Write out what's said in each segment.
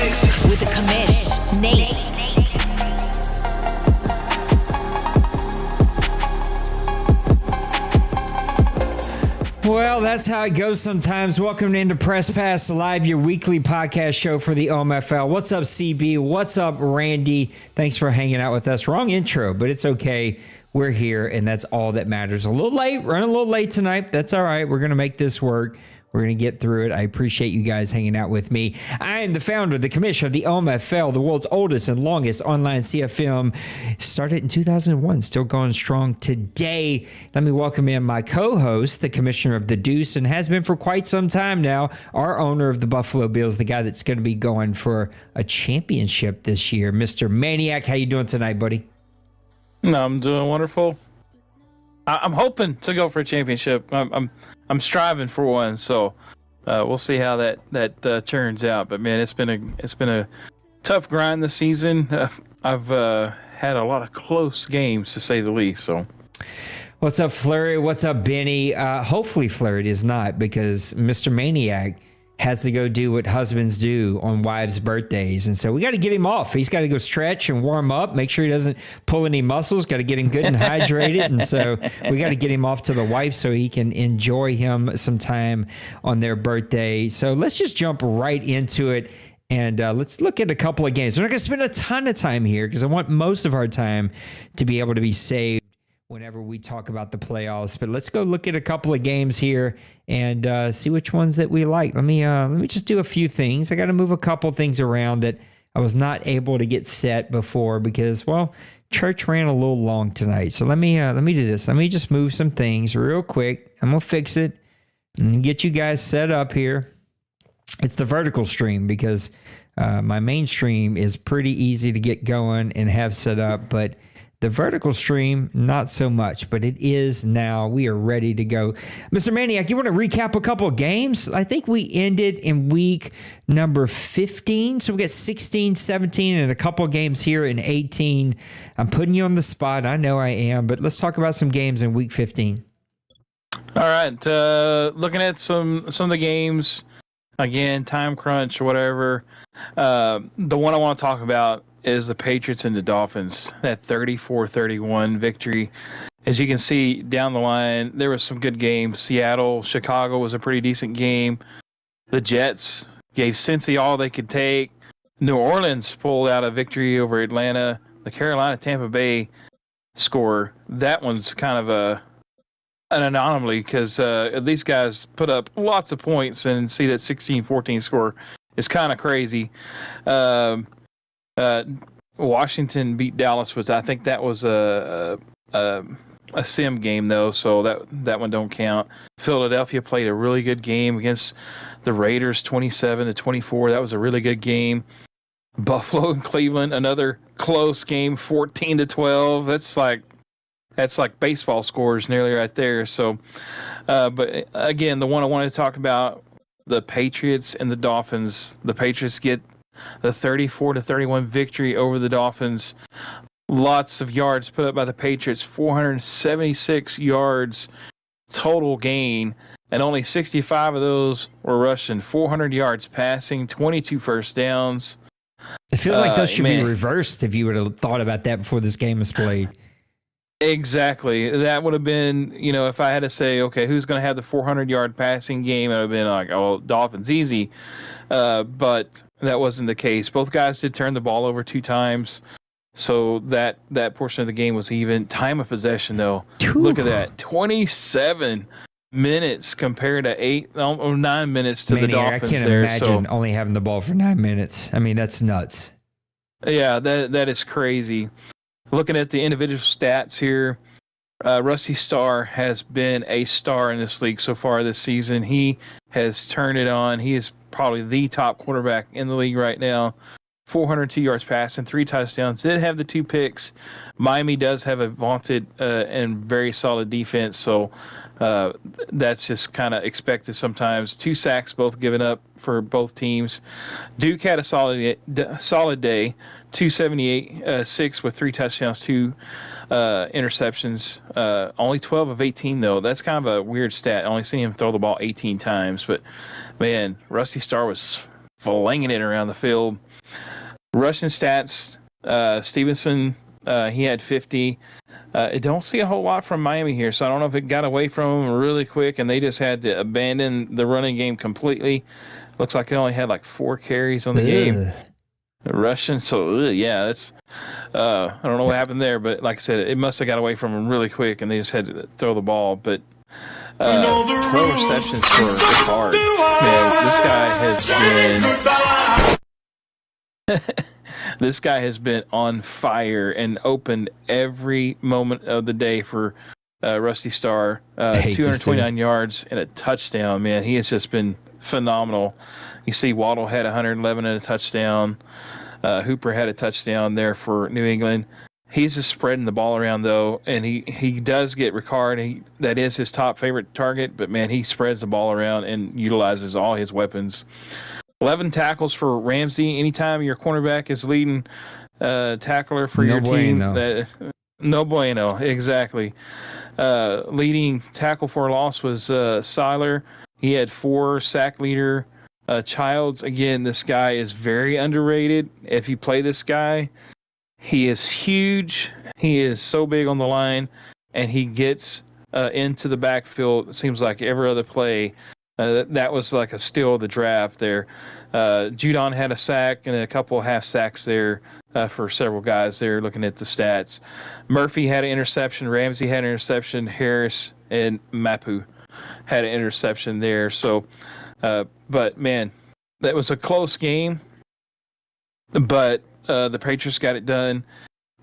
with the commish, Nate. Well, that's how it goes sometimes. Welcome into Press Pass Live, your weekly podcast show for the OMFL. What's up, CB? What's up, Randy? Thanks for hanging out with us. Wrong intro, but it's okay. We're here, and that's all that matters. A little late, running a little late tonight. That's all right. We're going to make this work. We're going to get through it. I appreciate you guys hanging out with me. I am the founder, the commissioner of the OMFL, the world's oldest and longest online CFM. Started in 2001, still going strong today. Let me welcome in my co-host, the commissioner of the Deuce, and has been for quite some time now, our owner of the Buffalo Bills, the guy that's going to be going for a championship this year, Mr. Maniac. How you doing tonight, buddy? No, I'm doing wonderful. I'm hoping to go for a championship. I'm striving for one, so we'll see how that turns out. But man, it's been a tough grind this season. I've had a lot of close games, to say the least. So, what's up, Flurry? What's up, Benny? Hopefully, Flurry is not, because Mr. Maniac has to go do what husbands do on wives' birthdays. And so we got to get him off. He's got to go stretch and warm up, make sure he doesn't pull any muscles, got to get him good and hydrated. And so we got to get him off to the wife so he can enjoy him some time on their birthday. So let's just jump right into it. And let's look at a couple of games. We're not going to spend a ton of time here because I want most of our time to be able to be saved whenever we talk about the playoffs. But let's go look at a couple of games here and see which ones that we like. Let me just do a few things. I got to move a couple things around that I was not able to get set before because, well, church ran a little long tonight. So let me do this. Let me just move some things real quick. I'm gonna fix it and get you guys set up here. It's the vertical stream because my main stream is pretty easy to get going and have set up, but the vertical stream, not so much, but it is now. We are ready to go. Mr. Maniac, you want to recap a couple of games? I think we ended in week number 15. So we got 16, 17, and a couple of games here in 18. I'm putting you on the spot. I know I am, but let's talk about some games in week 15. all right, looking at some of the games again, time crunch or whatever. The one I want to talk about is the Patriots and the Dolphins, that 34-31 victory. As you can see down the line, there was some good games. Seattle, Chicago was a pretty decent game. The Jets gave Cincy all they could take. New Orleans pulled out a victory over Atlanta. The Carolina-Tampa Bay score, that one's kind of an anomaly because these guys put up lots of points, and see that 16-14 score is kind of crazy. Washington beat Dallas, which I think that was a sim game though, so that one don't count. Philadelphia played a really good game against the Raiders, 27-24. That was a really good game. Buffalo and Cleveland, another close game, 14-12. That's like baseball scores nearly right there. So, but again, the one I wanted to talk about, the Patriots and the Dolphins. The Patriots get the 34-31 victory over the Dolphins. Lots of yards put up by the Patriots, 476 yards total gain, and only 65 of those were rushing. 400 yards passing, 22 first downs. It feels like those should be reversed if you would have thought about that before this game was played. Exactly. That would have been, if I had to say, okay, who's going to have the 400-yard passing game, it would have been like, oh, Dolphins, easy. But that wasn't the case. Both guys did turn the ball over 2 times, so that portion of the game was even. Time of possession, though, look at that, 27 minutes compared to 9 minutes to the Dolphins. I can't imagine only having the ball for 9 minutes. I mean, that's nuts. Yeah, that is crazy. Looking at the individual stats here, Rusty Starr has been a star in this league so far this season. He has turned it on. He is probably the top quarterback in the league right now. 402 yards passing, 3 touchdowns. Did have the 2 picks. Miami does have a vaunted and very solid defense, so that's just kind of expected sometimes. 2 sacks both given up for both teams. Duke had a solid day. 278, with 3 touchdowns, 2 interceptions. Only 12 of 18, though. That's kind of a weird stat. I only seen him throw the ball 18 times. But, man, Rusty Starr was flinging it around the field. Rushing stats, Stevenson, he had 50. I don't see a whole lot from Miami here, so I don't know if it got away from them really quick and they just had to abandon the running game completely. Looks like it only had like 4 carries on the game. Rushing, so yeah, that's I don't know what happened there, but like I said, it must have got away from them really quick and they just had to throw the ball. But 12 receptions for Ricard. Man, this guy has been on fire and opened every moment of the day for Rusty Starr. 229 yards and a touchdown. Man, he has just been phenomenal. You see, Waddle had 111 and a touchdown. Hooper had a touchdown there for New England. He's just spreading the ball around, though, and he does get Ricard. That is his top favorite target, but, man, he spreads the ball around and utilizes all his weapons. 11 tackles for Ramsey. Anytime your cornerback is leading tackler for your team. No bueno, exactly. Leading tackle for a loss was Seiler. He had 4 sack leader. Childs, again, this guy is very underrated. If you play this guy, he is huge. He is so big on the line, and he gets into the backfield. It seems like every other play. That was like a steal of the draft there. Judon had a sack and a couple half sacks there for several guys there looking at the stats. Murphy had an interception. Ramsey had an interception. Harris and Mapu had an interception there. So, but, man, that was a close game. But the Patriots got it done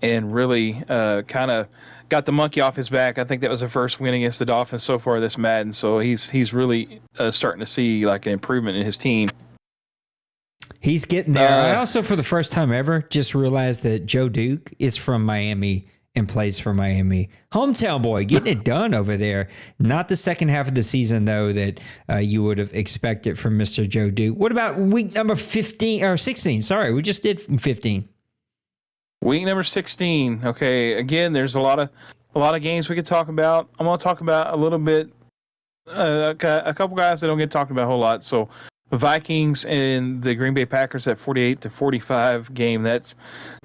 and really kind of got the monkey off his back. I think that was the first win against the Dolphins so far this Madden. So he's really starting to see like an improvement in his team. He's getting there. I also, for the first time ever, just realized that Joe Duke is from Miami and plays for Miami. Hometown boy, getting it done over there. Not the second half of the season, though, that you would have expected from Mr. Joe Duke. What about week number 15 or 16? Sorry, we just did 15. Week number 16. Okay, again, there's a lot of games we could talk about. I'm going to talk about a little bit, a couple guys that don't get talked about a whole lot. So, the Vikings and the Green Bay Packers at 48-45 game. That's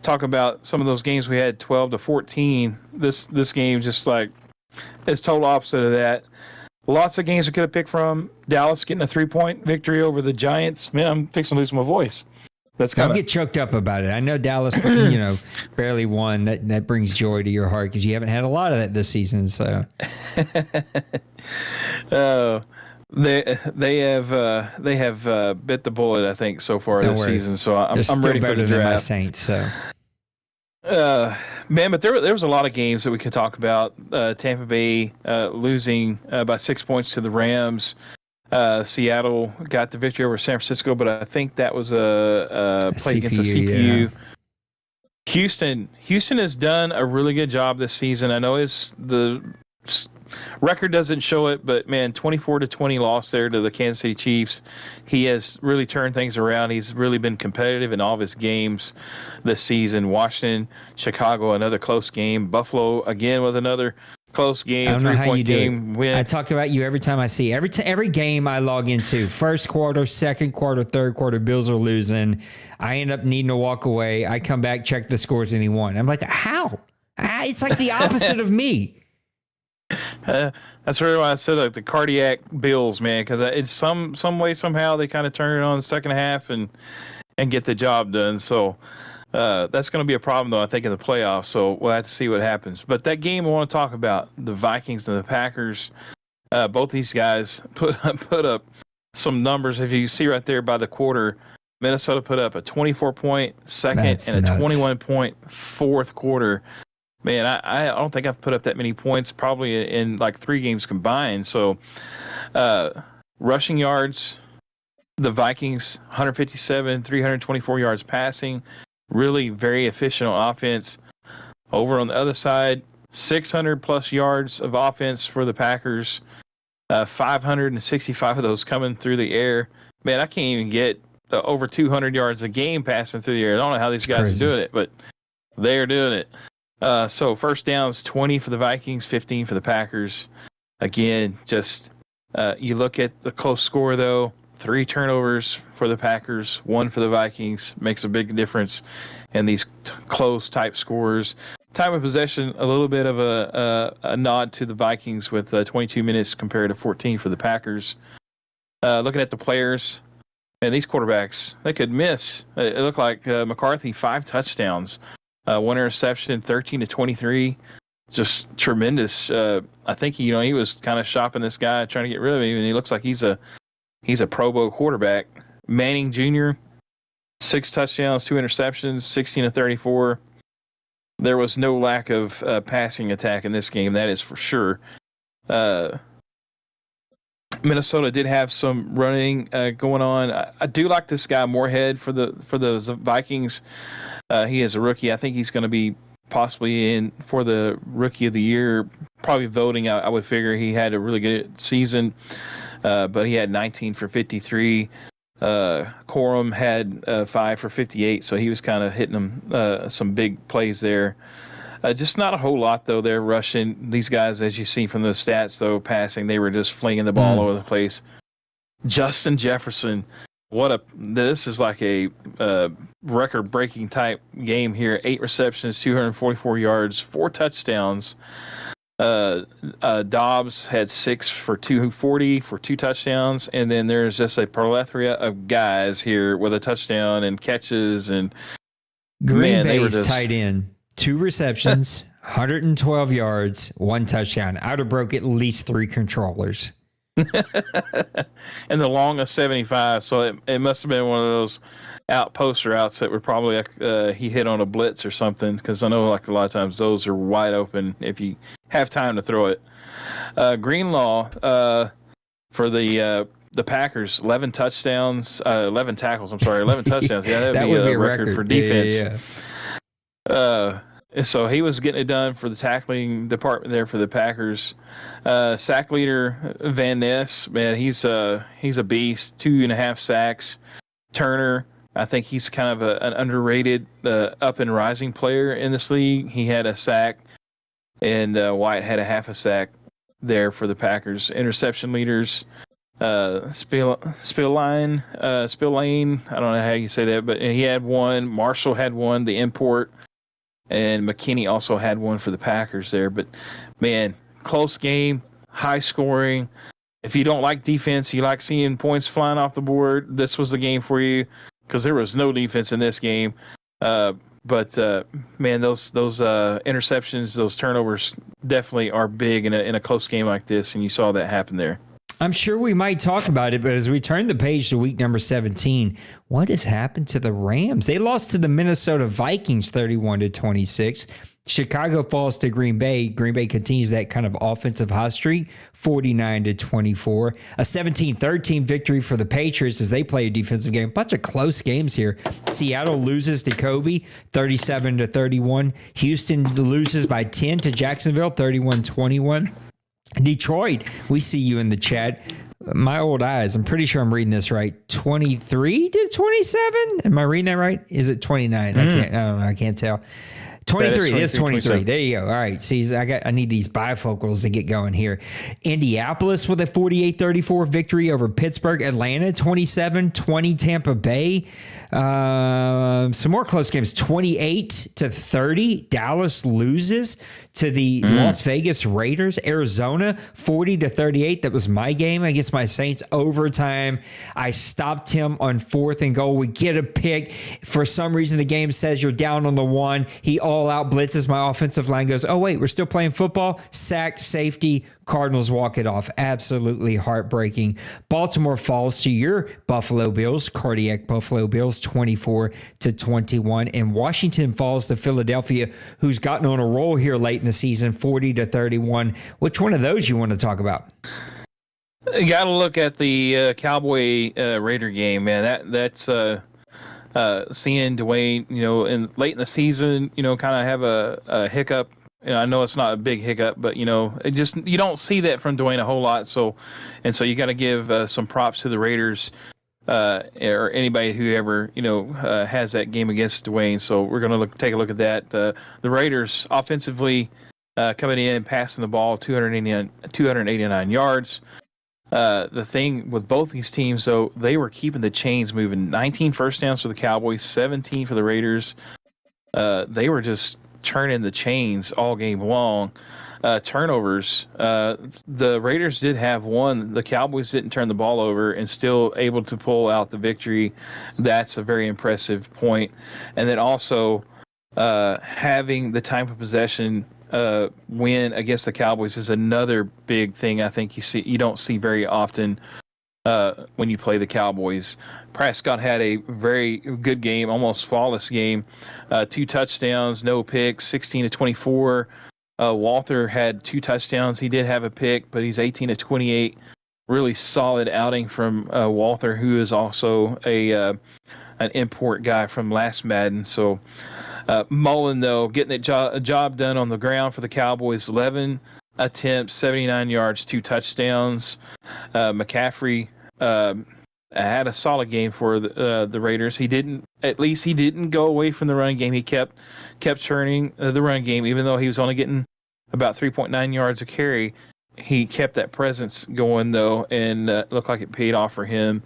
talk about some of those games we had 12-14. This game just like is total opposite of that. Lots of games we could have picked from. Dallas getting a 3-point victory over the Giants. Man, I'm fixing to lose my voice. Don't get choked up about it. I know Dallas, barely won. That brings joy to your heart because you haven't had a lot of that this season. So, they have bit the bullet, I think, so far this season. So I'm ready for the draft. Than my Saints. So, man, but there was a lot of games that we could talk about. Tampa Bay losing by 6 points to the Rams. Seattle got the victory over San Francisco, but I think that was a play against a CPU. Yeah. Houston has done a really good job this season. I know the record doesn't show it, but man, 24-20 loss there to the Kansas City Chiefs. He has really turned things around. He's really been competitive in all of his games this season. Washington, Chicago, another close game. Buffalo again with another close game. I don't know how you do game win. I talk about you every time I see every game I log into. First quarter, second quarter, third quarter, Bills are losing. I end up needing to walk away. I come back, check the scores, and he won. I'm like, how? It's like the opposite of me. That's really why I said like the cardiac Bills, man, because it's some way somehow they kind of turn it on the second half and get the job done. So that's going to be a problem though, I think, in the playoffs. So we'll have to see what happens. But that game I want to talk about, the Vikings and the Packers. Both these guys put up some numbers. If you see right there by the quarter, Minnesota put up a 24-point second and a 21-point fourth quarter. Man, I don't think I've put up that many points probably in like 3 games combined. So, rushing yards, the Vikings, 157, 324 yards passing. Really very efficient on offense. Over on the other side, 600-plus yards of offense for the Packers. 565 of those coming through the air. Man, I can't even get over 200 yards a game passing through the air. I don't know how these guys are doing it, but they are doing it. So first downs, 20 for the Vikings, 15 for the Packers. Again, just you look at the close score, though, 3 turnovers for the Packers, 1 for the Vikings. Makes a big difference in these close type scores. Time of possession, a little bit of a nod to the Vikings with 22 minutes compared to 14 for the Packers. Looking at the players, and these quarterbacks, they could miss. It looked like McCarthy, 5 touchdowns, 1 interception, 13 to 23. Just tremendous. I think he was kind of shopping this guy, trying to get rid of him, and he looks like he's a Pro Bowl quarterback. Manning Jr., 6 touchdowns, 2 interceptions, 16 to 34. There was no lack of passing attack in this game, that is for sure. Minnesota did have some running going on. I do like this guy Moorhead for the Vikings. He is a rookie. I think he's going to be possibly in for the Rookie of the Year. Probably voting. I would figure he had a really good season, but he had 19 for 53. Corum had 5 for 58, so he was kind of hitting them some big plays there. Just not a whole lot, though. They're rushing. These guys, as you see from the stats, though, passing, they were just flinging the ball all over the place. Justin Jefferson, this is like a record-breaking type game here. 8 receptions, 244 yards, 4 touchdowns. Dobbs had 6 for 240 for 2 touchdowns, and then there's just a plethora of guys here with a touchdown and catches. And Green Bay's tight end, 2 receptions, 112 yards, 1 touchdown. I would have broke at least 3 controllers. And the long of 75, so it must have been one of those poster outs that were probably he hit on a blitz or something, because I know like a lot of times those are wide open if you have time to throw it. Greenlaw for the Packers, 11 touchdowns, 11 tackles. I'm sorry, 11 touchdowns. Yeah, that would be a record for defense. Yeah. So he was getting it done for the tackling department there for the Packers. Sack leader Van Ness, man, he's a beast. 2.5 sacks. Turner, I think he's kind of an underrated up and rising player in this league. He had a sack, and White had a half a sack there for the Packers. Interception leaders, Spillane, I don't know how you say that, but he had 1. Marshall had 1, the import. And McKinney also had 1 for the Packers there. But, man, close game, high scoring. If you don't like defense, you like seeing points flying off the board, this was the game for you, because there was no defense in this game. But man, those interceptions, those turnovers definitely are big in a close game like this, and you saw that happen there. I'm sure we might talk about it, but as we turn the page to week number 17, what has happened to the Rams? They lost to the Minnesota Vikings 31-26. Chicago falls to Green Bay. Green Bay continues that kind of offensive hot streak, 49-24. A 17-13 victory for the Patriots as they play a defensive game. Bunch of close games here. Seattle loses to Kobe, 37-31. Houston loses by 10 to Jacksonville, 31-21. Detroit, we see you in the chat. My old eyes, I'm pretty sure I'm reading this right. 23-27? Am I reading that right? Is it 29? I don't know. I can't tell. 23. It is 23. There you go. All right. See, I need these bifocals to get going here. Indianapolis with a 48-34 victory over Pittsburgh. Atlanta 27-20 Tampa Bay. Some more close games. 28-30. Dallas loses to the Las Vegas Raiders. Arizona 40-38. That was my game against my Saints. Overtime. I stopped him on 4th and goal. We get a pick. For some reason, the game says you're down on the 1. He all out blitzes. My offensive line goes, oh, wait, we're still playing football. Sack, safety. Cardinals walk it off. Absolutely heartbreaking. Baltimore falls to your Buffalo Bills, cardiac Buffalo Bills, 24-21. And Washington falls to Philadelphia, who's gotten on a roll here late in the season, 40-31. Which one of those you want to talk about? You got to look at the Cowboy Raider game, man. That's seeing Dwayne, late in the season, kind of have a hiccup. I know it's not a big hiccup, but you don't see that from Dwayne a whole lot. So you got to give some props to the Raiders or anybody who ever has that game against Dwayne. So we're going to take a look at that. The Raiders offensively coming in, passing the ball 289 yards. The thing with both these teams, though, they were keeping the chains moving. 19 first downs for the Cowboys, 17 for the Raiders. They were just turning the chains all game long. Turnovers. The Raiders did have one. The Cowboys didn't turn the ball over and still able to pull out the victory. That's a very impressive point. And then also having the time of possession win against the Cowboys is another big thing I think you don't see very often when you play the Cowboys. Prescott had a very good game, almost flawless game. 2 touchdowns, no picks, 16-24. Walter had 2 touchdowns. He did have a pick, but he's 18-28. Really solid outing from Walter, who is also an import guy from last Madden. So Mullen, though, getting a job done on the ground for the Cowboys. 11 attempts, 79 yards, 2 touchdowns. McCaffrey had a solid game for the Raiders. He didn't go away from the run game. He kept turning the run game, even though he was only getting about 3.9 yards a carry. He kept that presence going, though, and looked like it paid off for him.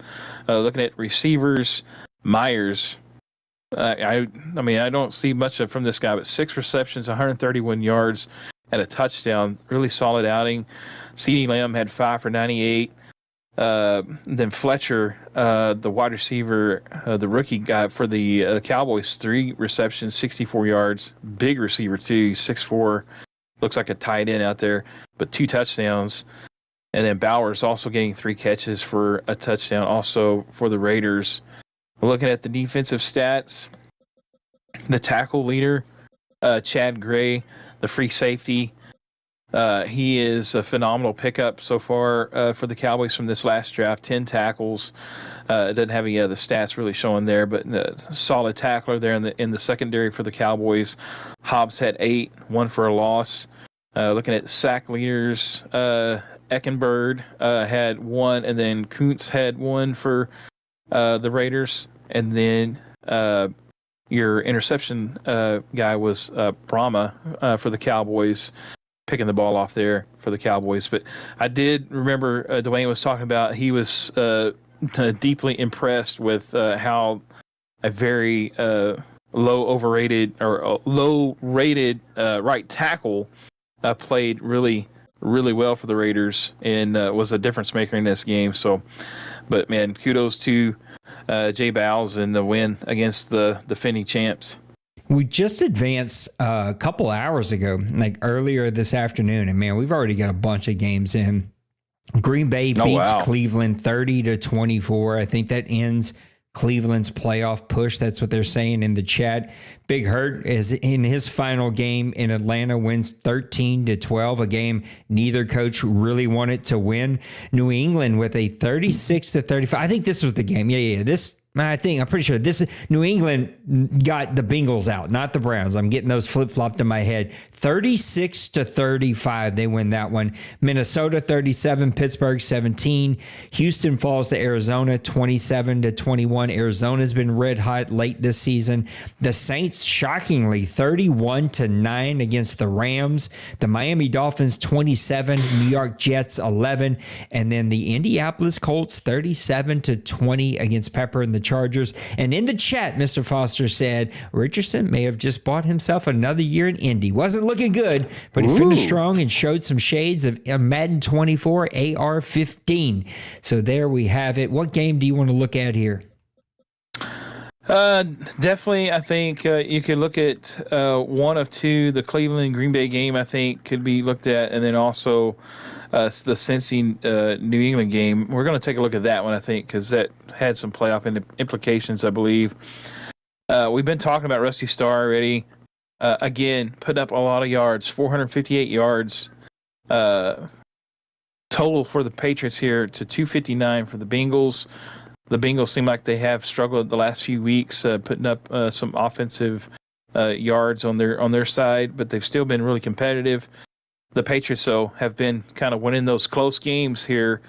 Looking at receivers, Myers. I mean, I don't see much from this guy, but 6 receptions, 131 yards, and a touchdown. Really solid outing. CeeDee Lamb had 5 for 98. Then Fletcher, the wide receiver, the rookie guy for the Cowboys, 3 receptions, 64 yards. Big receiver, too, 6'4". Looks like a tight end out there, but 2 touchdowns. And then Bowers also getting 3 catches for a touchdown, also for the Raiders. Looking at the defensive stats, the tackle leader, Chad Gray, the free safety. He is a phenomenal pickup so far for the Cowboys from this last draft. 10 tackles. It doesn't have any other stats really showing there, but solid tackler there in the secondary for the Cowboys. Hobbs had 8, 1 for a loss. Looking at sack leaders, Eckenberg had 1, and then Kuntz had 1 for the Raiders. And then your interception guy was Brahma for the Cowboys, picking the ball off there for the Cowboys. But I did remember Dwayne was talking about he was deeply impressed with how a very low rated right tackle played really well for the Raiders and was a difference maker in this game. So, but man, kudos to Jay Bowles and the win against the defending champs. We just advanced a couple hours ago, like earlier this afternoon, and man, we've already got a bunch of games in. Green Bay beats Cleveland 30-24. I think that ends Cleveland's playoff push. That's what they're saying in the chat. Big Hurt is in his final game in Atlanta, wins 13-12, a game neither coach really wanted to win. New England with a 36-35. I think this was the game. Yeah. I'm pretty sure this New England got the Bengals out, not the Browns. I'm getting those flip-flopped in my head. 36-35, they win that one. Minnesota 37, Pittsburgh 17. Houston falls to Arizona 27-21. Arizona's been red hot late this season. The Saints shockingly 31-9 against the Rams. The Miami Dolphins 27, New York Jets 11, and then the Indianapolis Colts 37-20 against Pepper and the Chargers. And in the chat, Mr. Foster said Richardson may have just bought himself another year in Indy. Wasn't looking good, but he finished strong and showed some shades of Madden 24 AR-15. So there we have it. What game do you want to look at here? Definitely, I think you could look at one of two. The Cleveland Green Bay game, I think, could be looked at, and then also the Cincy New England game. We're going to take a look at that one, I think, because that had some playoff implications, I believe. We've been talking about Rusty Starr already. Again, put up a lot of yards, 458 yards total for the Patriots here to 259 for the Bengals. The Bengals seem like they have struggled the last few weeks, putting up some offensive yards on their side, but they've still been really competitive. The Patriots, though, have been kind of winning those close games here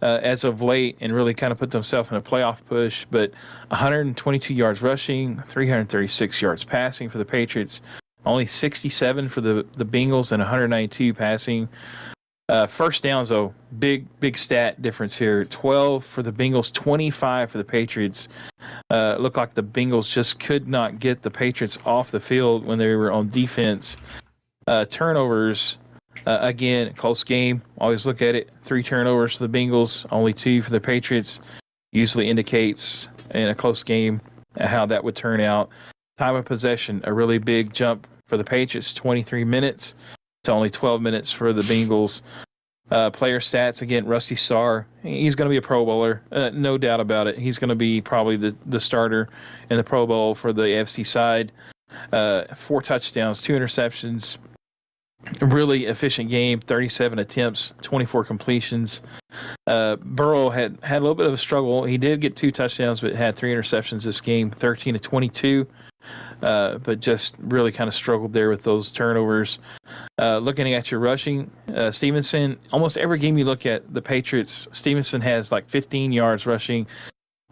as of late and really kind of put themselves in a playoff push. But 122 yards rushing, 336 yards passing for the Patriots, only 67 for the Bengals and 192 passing. First downs, though, big stat difference here. 12 for the Bengals, 25 for the Patriots. Looked like the Bengals just could not get the Patriots off the field when they were on defense. Turnovers, again, close game. Always look at it. 3 turnovers for the Bengals, only 2 for the Patriots. Usually indicates in a close game how that would turn out. Time of possession, a really big jump for the Patriots, 23 minutes to only 12 minutes for the Bengals. Player stats, again, Rusty Starr. He's going to be a Pro Bowler, no doubt about it. He's going to be probably the starter in the Pro Bowl for the AFC side. 4 touchdowns, 2 interceptions. Really efficient game, 37 attempts, 24 completions. Burrow had a little bit of a struggle. He did get 2 touchdowns, but had 3 interceptions this game, 13 to 22. But just really kind of struggled there with those turnovers. Looking at your rushing, Stevenson, almost every game you look at the Patriots, Stevenson has like 15 yards rushing.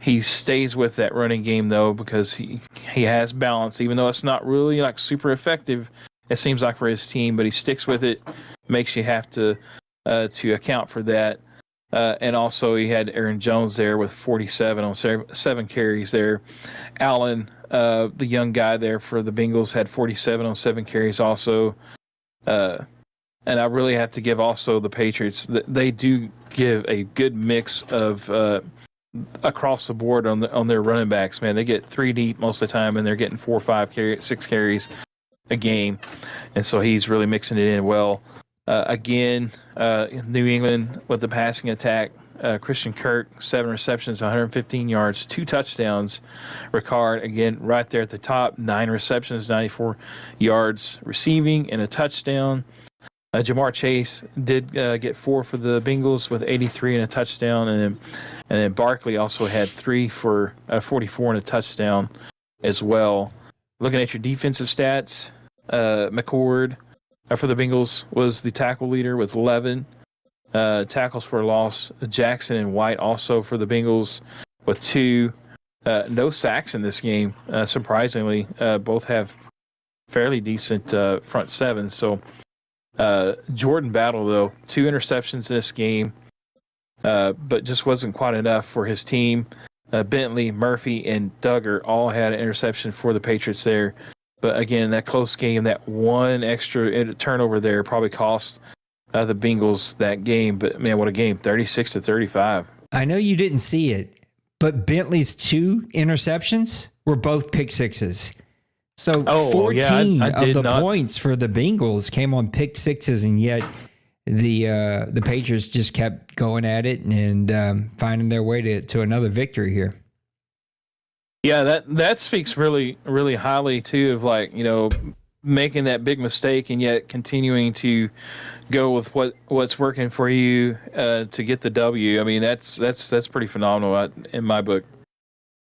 He stays with that running game, though, because he has balance, even though it's not really like super effective, it seems like, for his team, but he sticks with it, makes you have to account for that. And also he had Aaron Jones there with 47 on 7 carries there. Allen, the young guy there for the Bengals, had 47 on 7 carries also. And I really have to give also the Patriots, they do give a good mix of across the board on their running backs, man. They get 3 deep most of the time, and they're getting 4, 5, 6 carries a game. And so he's really mixing it in well. Again, New England with the passing attack, Christian Kirk, 7 receptions, 115 yards, 2 touchdowns. Ricard, again, right there at the top, 9 receptions, 94 yards receiving, and a touchdown. Jamar Chase did get 4 for the Bengals with 83 and a touchdown. And then Barkley also had 3 for 44 and a touchdown as well. Looking at your defensive stats, McCord for the Bengals was the tackle leader with 11 tackles for a loss. Jackson and White also for the Bengals with 2. No sacks in this game, surprisingly. Both have fairly decent front 7. So Jordan Battle, though, 2 interceptions in this game, but just wasn't quite enough for his team. Bentley, Murphy, and Duggar all had an interception for the Patriots there. But again, that close game, that one extra turnover there probably cost the Bengals that game. But man, what a game, 36 to 35. I know you didn't see it, but Bentley's 2 interceptions were both pick sixes. So 14 of the points for the Bengals came on pick sixes, and yet the Patriots just kept going at it and finding their way to another victory here. Yeah, that speaks really, really highly too of, like, you know, making that big mistake and yet continuing to go with what's working for you to get the W. I mean, that's pretty phenomenal in my book.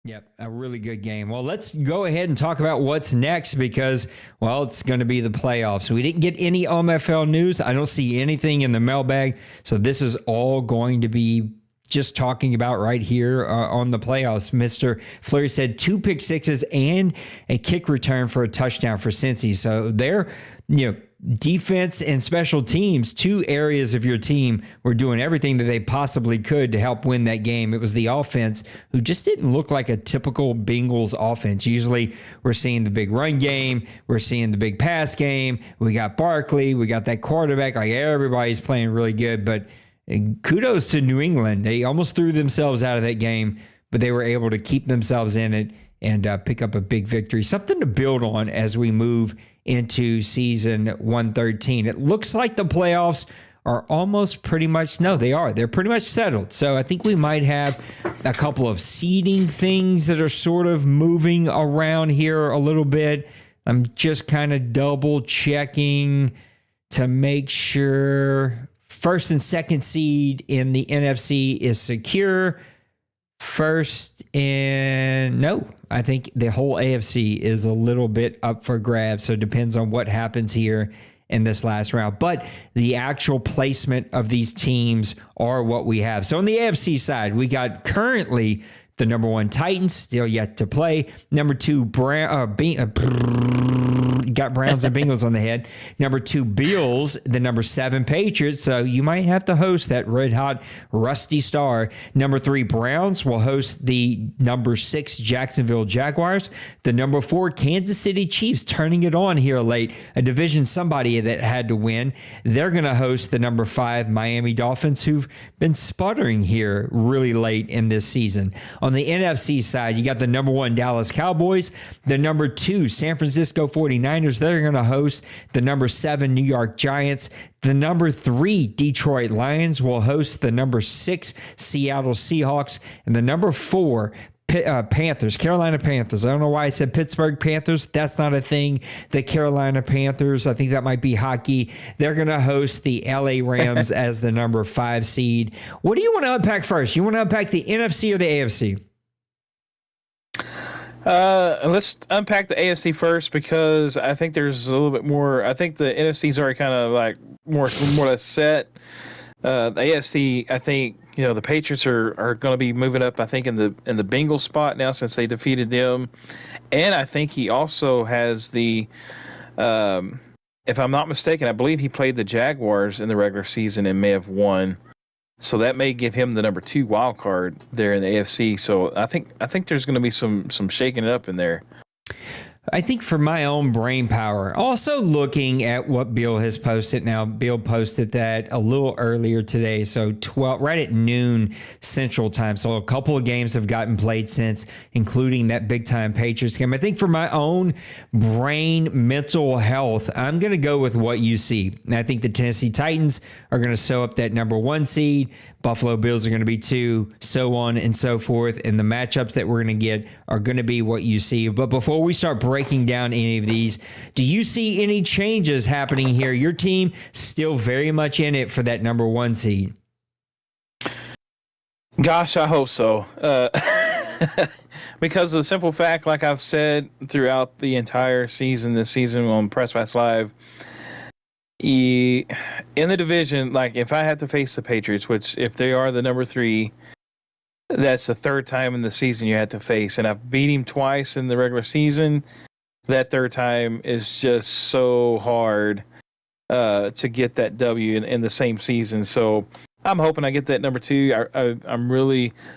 Yep, a really good game. Well, let's go ahead and talk about what's next because, well, it's going to be the playoffs. We didn't get any OMFL news. I don't see anything in the mailbag. So this is all going to be just talking about right here on the playoffs. Mr. Fleury said 2 pick sixes and a kick return for a touchdown for Cincy. So they're, defense and special teams, 2 areas of your team were doing everything that they possibly could to help win that game. It was the offense who just didn't look like a typical Bengals offense. Usually we're seeing the big run game. We're seeing the big pass game. We got Barkley. We got that quarterback. Like, everybody's playing really good, but kudos to New England. They almost threw themselves out of that game, but they were able to keep themselves in it and pick up a big victory. Something to build on as we move into season 113. It looks like the playoffs are almost pretty much, no, they are. They're pretty much settled. So I think we might have a couple of seeding things that are sort of moving around here a little bit. I'm just kind of double checking to make sure first and second seed in the NFC is secure. I think the whole AFC is a little bit up for grabs. So it depends on what happens here in this last round. But the actual placement of these teams are what we have. So on the AFC side, we got currently the number 1 Titans, still yet to play. Number 2, got Browns and Bengals on the head. Number 2, Bills. The number 7, Patriots. So you might have to host that red hot, rusty star. Number 3, Browns will host the number 6, Jacksonville Jaguars. The number 4, Kansas City Chiefs, turning it on here late. A division somebody that had to win. They're going to host the number 5, Miami Dolphins, who've been sputtering here really late in this season. On the NFC side, you got the number 1, Dallas Cowboys. The number 2, San Francisco 49ers. They're going to host the number 7, New York Giants. The number 3, Detroit Lions will host the number 6, Seattle Seahawks. And the number 4, Panthers, Carolina Panthers. I don't know why I said Pittsburgh Panthers. That's not a thing. The Carolina Panthers, I think that might be hockey. They're going to host the LA Rams as the number 5 seed. What do you want to unpack first? You want to unpack the NFC or the AFC? Let's unpack the AFC first, because I think there's a little bit more. I think the NFC's already kind of like more or less set. The AFC, I think, the Patriots are going to be moving up, I think, in the Bengals spot now, since they defeated them. And I think he also has the, if I'm not mistaken, I believe he played the Jaguars in the regular season and may have won. So that may give him the number 2 wild card there in the AFC. So I think there's going to be some shaking it up in there. I think for my own brain power, also looking at what Bill has posted now, Bill posted that a little earlier today, so right at noon Central Time. So a couple of games have gotten played since, including that big-time Patriots game. I think for my own brain mental health, I'm going to go with what you see. And I think the Tennessee Titans are going to sew up that number 1 seed. Buffalo Bills are going to be 2, so on and so forth. And the matchups that we're going to get are going to be what you see. But before we start breaking down any of these, do you see any changes happening here? Your team still very much in it for that number 1 seed. Gosh, I hope so. Because of the simple fact, like I've said throughout the entire season, this season on Press Pass Live, in the division, like if I had to face the Patriots, which if they are the number 3, that's the 3rd time in the season you had to face. And I've beat him twice in the regular season. That 3rd time is just so hard to get that W in the same season. So I'm hoping I get that number 2.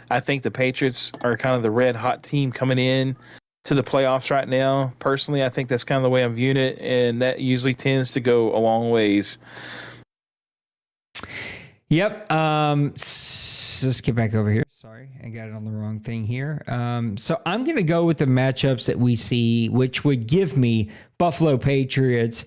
I think the Patriots are kind of the red hot team coming in to the playoffs right now. Personally, I think that's kind of the way I'm viewing it, and that usually tends to go a long ways. Yep. Let's get back over here. Sorry, I got it on the wrong thing here. So I'm going to go with the matchups that we see, which would give me Buffalo Patriots,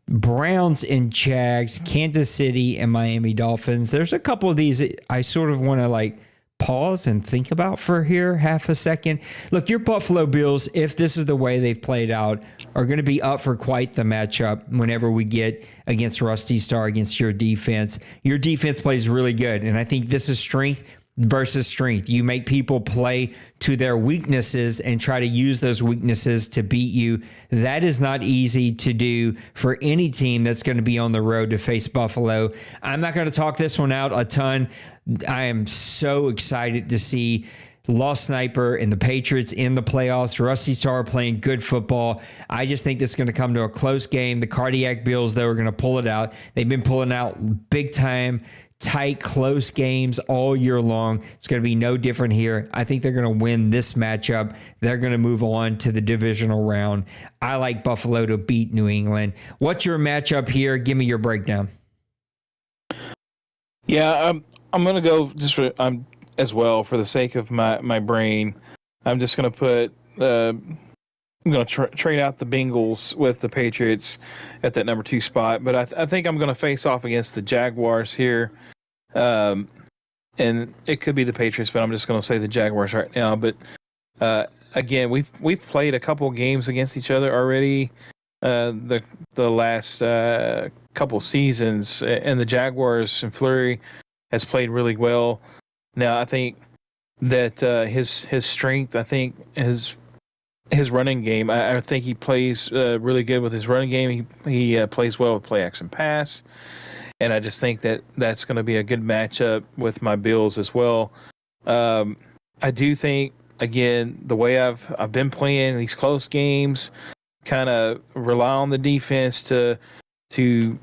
Browns and Jags, Kansas City and Miami Dolphins. There's a couple of these that I sort of want to pause and think about for here half a second. Look, your Buffalo Bills, if this is the way they've played out, are going to be up for quite the matchup whenever we get against Rusty Star, against your defense. Your defense plays really good, and I think this is strength versus strength. You make people play to their weaknesses and try to use those weaknesses to beat you. That is not easy to do for any team that's going to be on the road to face Buffalo. I'm not going to talk this one out a ton. I am so excited to see Lost Sniper and the Patriots in the playoffs. Rusty Star playing good football. I just think this is going to come to a close game. The Cardiac Bills, though, are going to pull it out. They've been pulling out big time, tight, close games all year long. It's going to be no different here. I think they're going to win this matchup. They're going to move on to the divisional round. I like Buffalo to beat New England. What's your matchup here? Give me your breakdown. Yeah, I'm going to go as well for the sake of my brain. I'm just going to put I'm going to trade out the Bengals with the Patriots at that number 2 spot. But I think I'm going to face off against the Jaguars here. And it could be the Patriots, but I'm just going to say the Jaguars right now. But again, we've played a couple games against each other already the last couple seasons, and the Jaguars and Fleury has played really well. Now I think that his strength, I think his running game, I think he plays really good with his running game. He plays well with play action pass, and I just think that that's going to be a good matchup with my Bills as well. I do think, again, the way I've been playing these close games, kind of rely on the defense to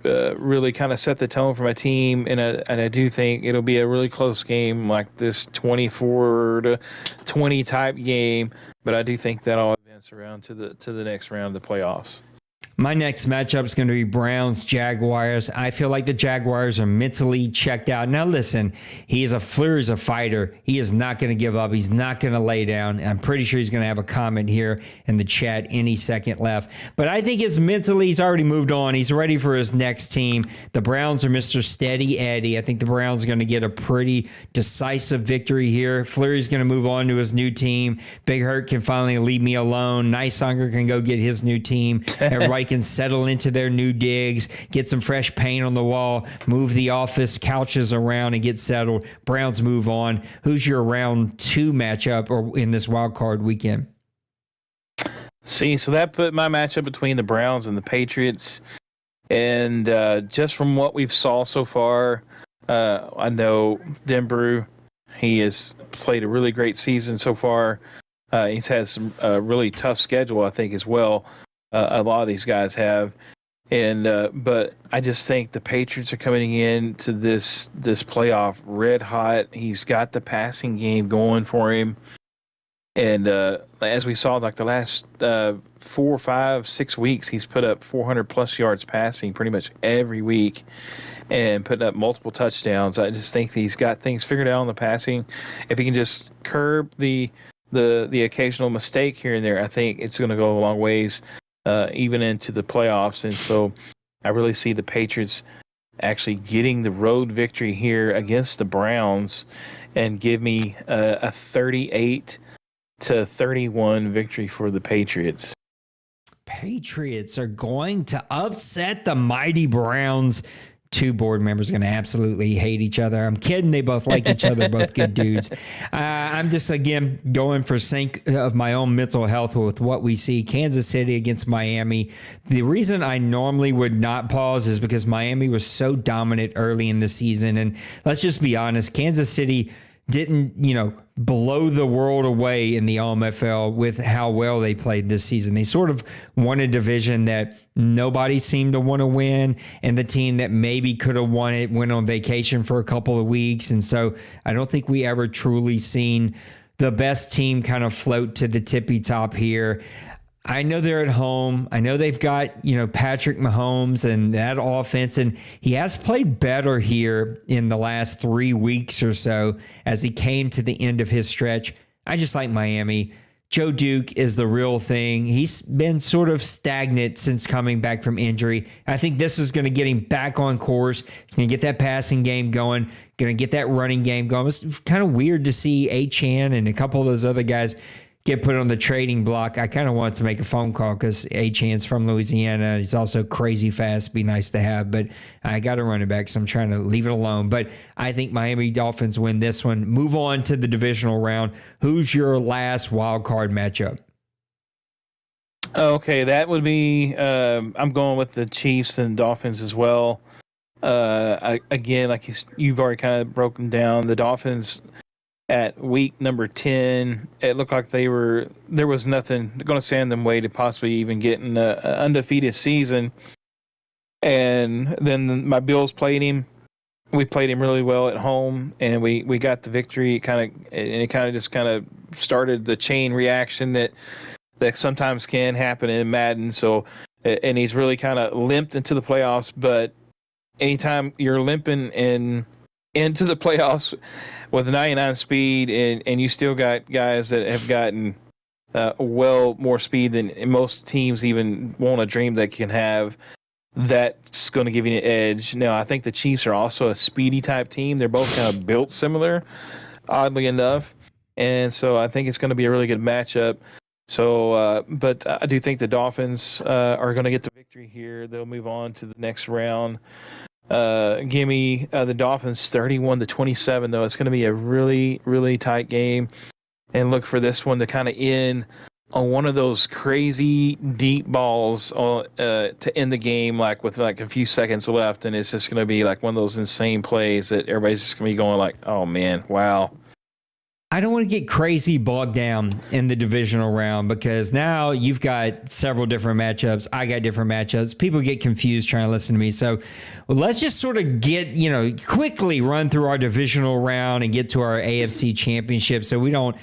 really kind of set the tone for my team, and I do think it'll be a really close game, like this 24-20 type game. But I do think that'll advance around to the next round of the playoffs. My next matchup is going to be Browns-Jaguars. I feel like the Jaguars are mentally checked out. Now, listen, Fleur's a fighter. He is not going to give up. He's not going to lay down. I'm pretty sure he's going to have a comment here in the chat any second left. But I think he's already moved on. He's ready for his next team. The Browns are Mr. Steady Eddie. I think the Browns are going to get a pretty decisive victory here. Fleury's going to move on to his new team. Big Hurt can finally leave me alone. Nicehunger can go get his new team. Everybody can settle into their new digs, get some fresh paint on the wall, move the office couches around and get settled. Browns move on. Who's your round 2 matchup or in this wild card weekend? See, so that put my matchup between the Browns and the Patriots. And just from what we've saw so far, I know Denbrew, he has played a really great season so far. He's had some really tough schedule, I think, as well. A lot of these guys have, and but I just think the Patriots are coming into this playoff red hot. He's got the passing game going for him, and as we saw, like the last 4, 5, 6 weeks, he's put up 400 plus yards passing pretty much every week, and putting up multiple touchdowns. I just think he's got things figured out on the passing. If he can just curb the occasional mistake here and there, I think it's going to go a long ways. Even into the playoffs. And so I really see the Patriots actually getting the road victory here against the Browns and give me a 38-31 victory for the Patriots. Patriots are going to upset the mighty Browns. 2 board members are going to absolutely hate each other. I'm kidding. They both like each other, both good dudes. I'm just, again, going for sake of my own mental health with what we see. Kansas City against Miami. The reason I normally would not pause is because Miami was so dominant early in the season. And let's just be honest, Kansas City didn't, blow the world away in the OMFL with how well they played this season. They sort of won a division that nobody seemed to want to win, and the team that maybe could have won it went on vacation for a couple of weeks. And so I don't think we ever truly seen the best team kind of float to the tippy top here. I know they're at home. I know they've got, Patrick Mahomes and that offense, and he has played better here in the last 3 weeks or so as he came to the end of his stretch. I just like Miami. Joe Duke is the real thing. He's been sort of stagnant since coming back from injury. I think this is going to get him back on course. It's going to get that passing game going, going to get that running game going. It's kind of weird to see Achane and a couple of those other guys get put on the trading block. I kind of want to make a phone call because Achane's from Louisiana. He's also crazy fast. Be nice to have, but I got to run it back, so I'm trying to leave it alone. But I think Miami Dolphins win this one. Move on to the divisional round. Who's your last wild card matchup? Okay, that would be. I'm going with the Chiefs and Dolphins as well. Again, like you've already kind of broken down, the Dolphins at week number 10, it looked like there was nothing going to stand them way to possibly even getting an undefeated season. And then my Bills played him. We played him really well at home, and we got the victory. It kind of started the chain reaction that sometimes can happen in Madden. So, and he's really kind of limped into the playoffs. But anytime you're limping into the playoffs with 99 speed, and you still got guys that have gotten well more speed than most teams even want to dream they can have, that's going to give you an edge. Now, I think the Chiefs are also a speedy type team. They're both kind of built similar, oddly enough. And so I think it's going to be a really good matchup. So, but I do think the Dolphins are going to get the victory here. They'll move on to the next round. Give me the Dolphins 31-27, though. It's going to be a really, really tight game. And look for this one to kind of end on one of those crazy deep balls to end the game, like with like a few seconds left. And it's just going to be like one of those insane plays that everybody's just going to be going like, oh, man, wow. I don't want to get crazy bogged down in the divisional round because now you've got several different matchups. I got different matchups. People get confused trying to listen to me. So let's just sort of get, quickly run through our divisional round and get to our AFC championship so we don't,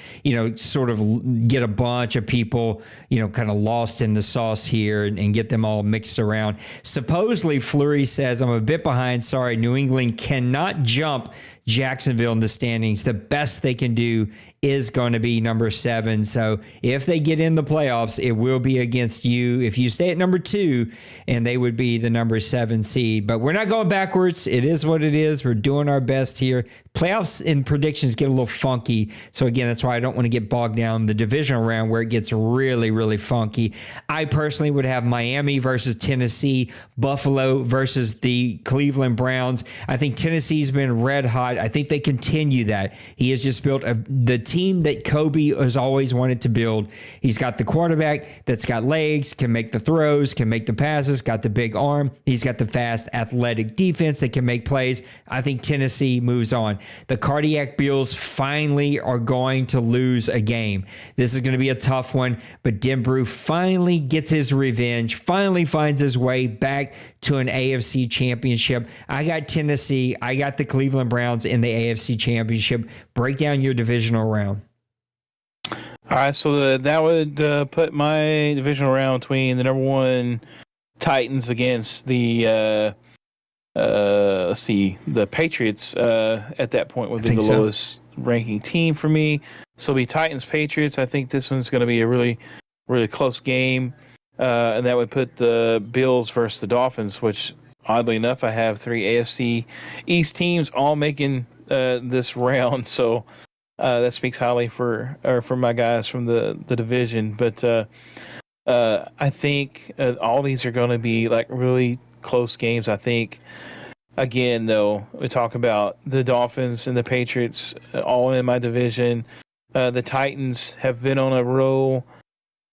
sort of get a bunch of people, kind of lost in the sauce here and get them all mixed around. Supposedly, Fleury says, I'm a bit behind. Sorry, New England cannot jump Jacksonville in the standings. The best they can do is going to be number 7. So if they get in the playoffs, it will be against you. If you stay at number 2, and they would be the number 7 seed. But we're not going backwards. It is what it is. We're doing our best here. Playoffs and predictions get a little funky. So again, that's why I don't want to get bogged down in the divisional round where it gets really, really funky. I personally would have Miami versus Tennessee, Buffalo versus the Cleveland Browns. I think Tennessee's been red hot. I think they continue that. He has just built the team that Kobe has always wanted to build. He's got the quarterback that's got legs, can make the throws, can make the passes, got the big arm. He's got the fast, athletic defense that can make plays. I think Tennessee moves on. The Cardiac Bills finally are going to lose a game. This is going to be a tough one, but Denbrew finally gets his revenge, finally finds his way back to an AFC championship. I got Tennessee. I got the Cleveland Browns in the AFC championship. Break down your divisional round. All right, so that would put my divisional round between the number 1 Titans against the the Patriots. At that point would be the lowest ranking team for me. So it'll be Titans Patriots. I think this one's going to be a really, really close game, and that would put the Bills versus the Dolphins, which oddly enough I have 3 AFC East teams all making this round. So. That speaks highly for my guys from the division. But I think all these are going to be like really close games. I think, again, though, we talk about the Dolphins and the Patriots all in my division. The Titans have been on a roll.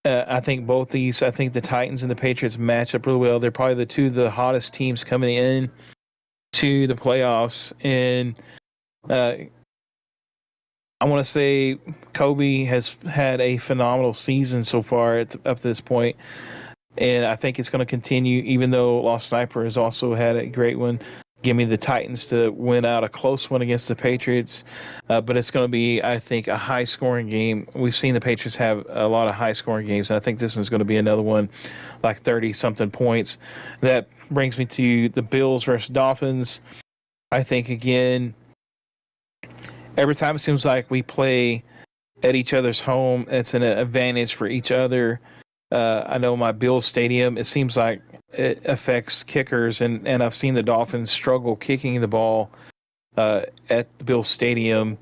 I think the Titans and the Patriots match up really well. They're probably the hottest teams coming in to the playoffs. And I want to say Kobe has had a phenomenal season so far up to this point, and I think it's going to continue, even though Lost Sniper has also had a great one. Give me the Titans to win out a close one against the Patriots, but it's going to be, I think, a high-scoring game. We've seen the Patriots have a lot of high-scoring games, and I think this one's going to be another one, like 30-something points. That brings me to the Bills versus Dolphins. I think, again, every time it seems like we play at each other's home, it's an advantage for each other. I know my Bills stadium, it seems like it affects kickers, and I've seen the Dolphins struggle kicking the ball at the Bills stadium.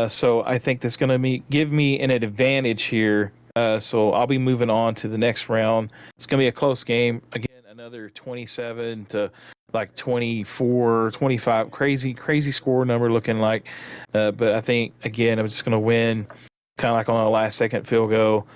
So I think that's going to give me an advantage here. So I'll be moving on to the next round. It's going to be a close game. Again, another 27 to like 24, 25, crazy score number looking like. But I think, again, I'm just going to win kind of like on a last-second field goal.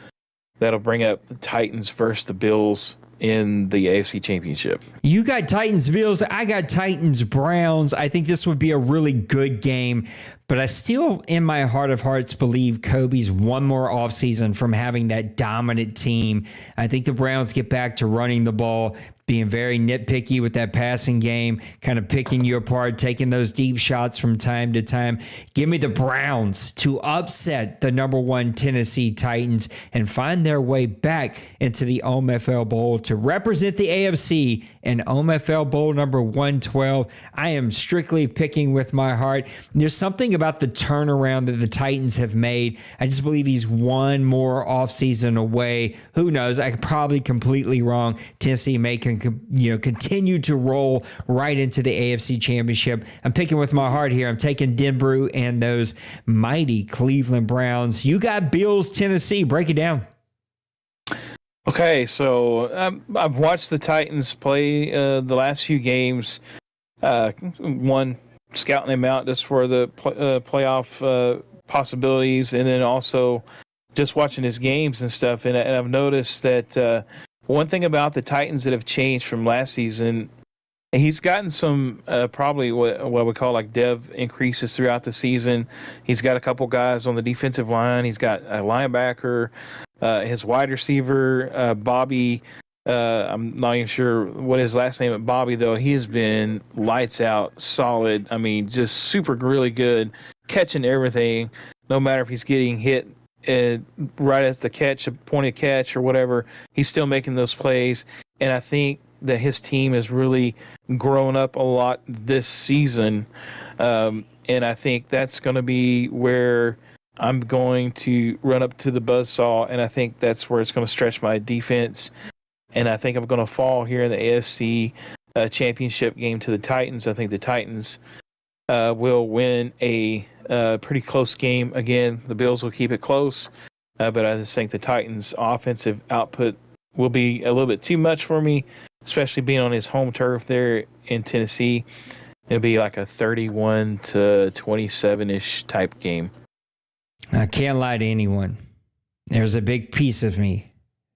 That'll bring up the Titans versus the Bills in the AFC Championship. You got Titans Bills. I got Titans Browns. I think this would be a really good game, but I still, in my heart of hearts, believe Kobe's one more offseason from having that dominant team. I think the Browns get back to running the ball, being very nitpicky with that passing game, kind of picking you apart, taking those deep shots from time to time. Give me the Browns to upset the number 1 Tennessee Titans and find their way back into the OMFL Bowl to represent the AFC in OMFL Bowl number 112. I am strictly picking with my heart. There's something about the turnaround that the Titans have made. I just believe he's one more offseason away. Who knows? I could probably completely wrong. Tennessee may continue to roll right into the AFC Championship. I'm picking with my heart here. I'm taking Denbrew and those mighty Cleveland Browns. You got Bills, Tennessee. Break it down. Okay, so I've watched the Titans play the last few games. One, scouting them out just for the playoff possibilities, and then also just watching his games and stuff. And I've noticed that one thing about the Titans that have changed from last season He's gotten some probably what we call like dev increases throughout the season. He's got a couple guys on the defensive line. He's got a linebacker, his wide receiver, Bobby. I'm not even sure what his last name is, Bobby, though. He has been lights out, solid. I mean, just super, really good, catching everything, no matter if he's getting hit right as the catch, a pointed catch or whatever. He's still making those plays. And I think that his team has really grown up a lot this season. And I think that's going to be where I'm going to run up to the buzzsaw, and I think that's where it's going to stretch my defense. And I think I'm going to fall here in the AFC championship game to the Titans. I think the Titans will win a pretty close game. Again, the Bills will keep it close, but I just think the Titans' offensive output will be a little bit too much for me, especially being on his home turf there in Tennessee. It'll be like a 31-27-ish type game. I can't lie to anyone. There's a big piece of me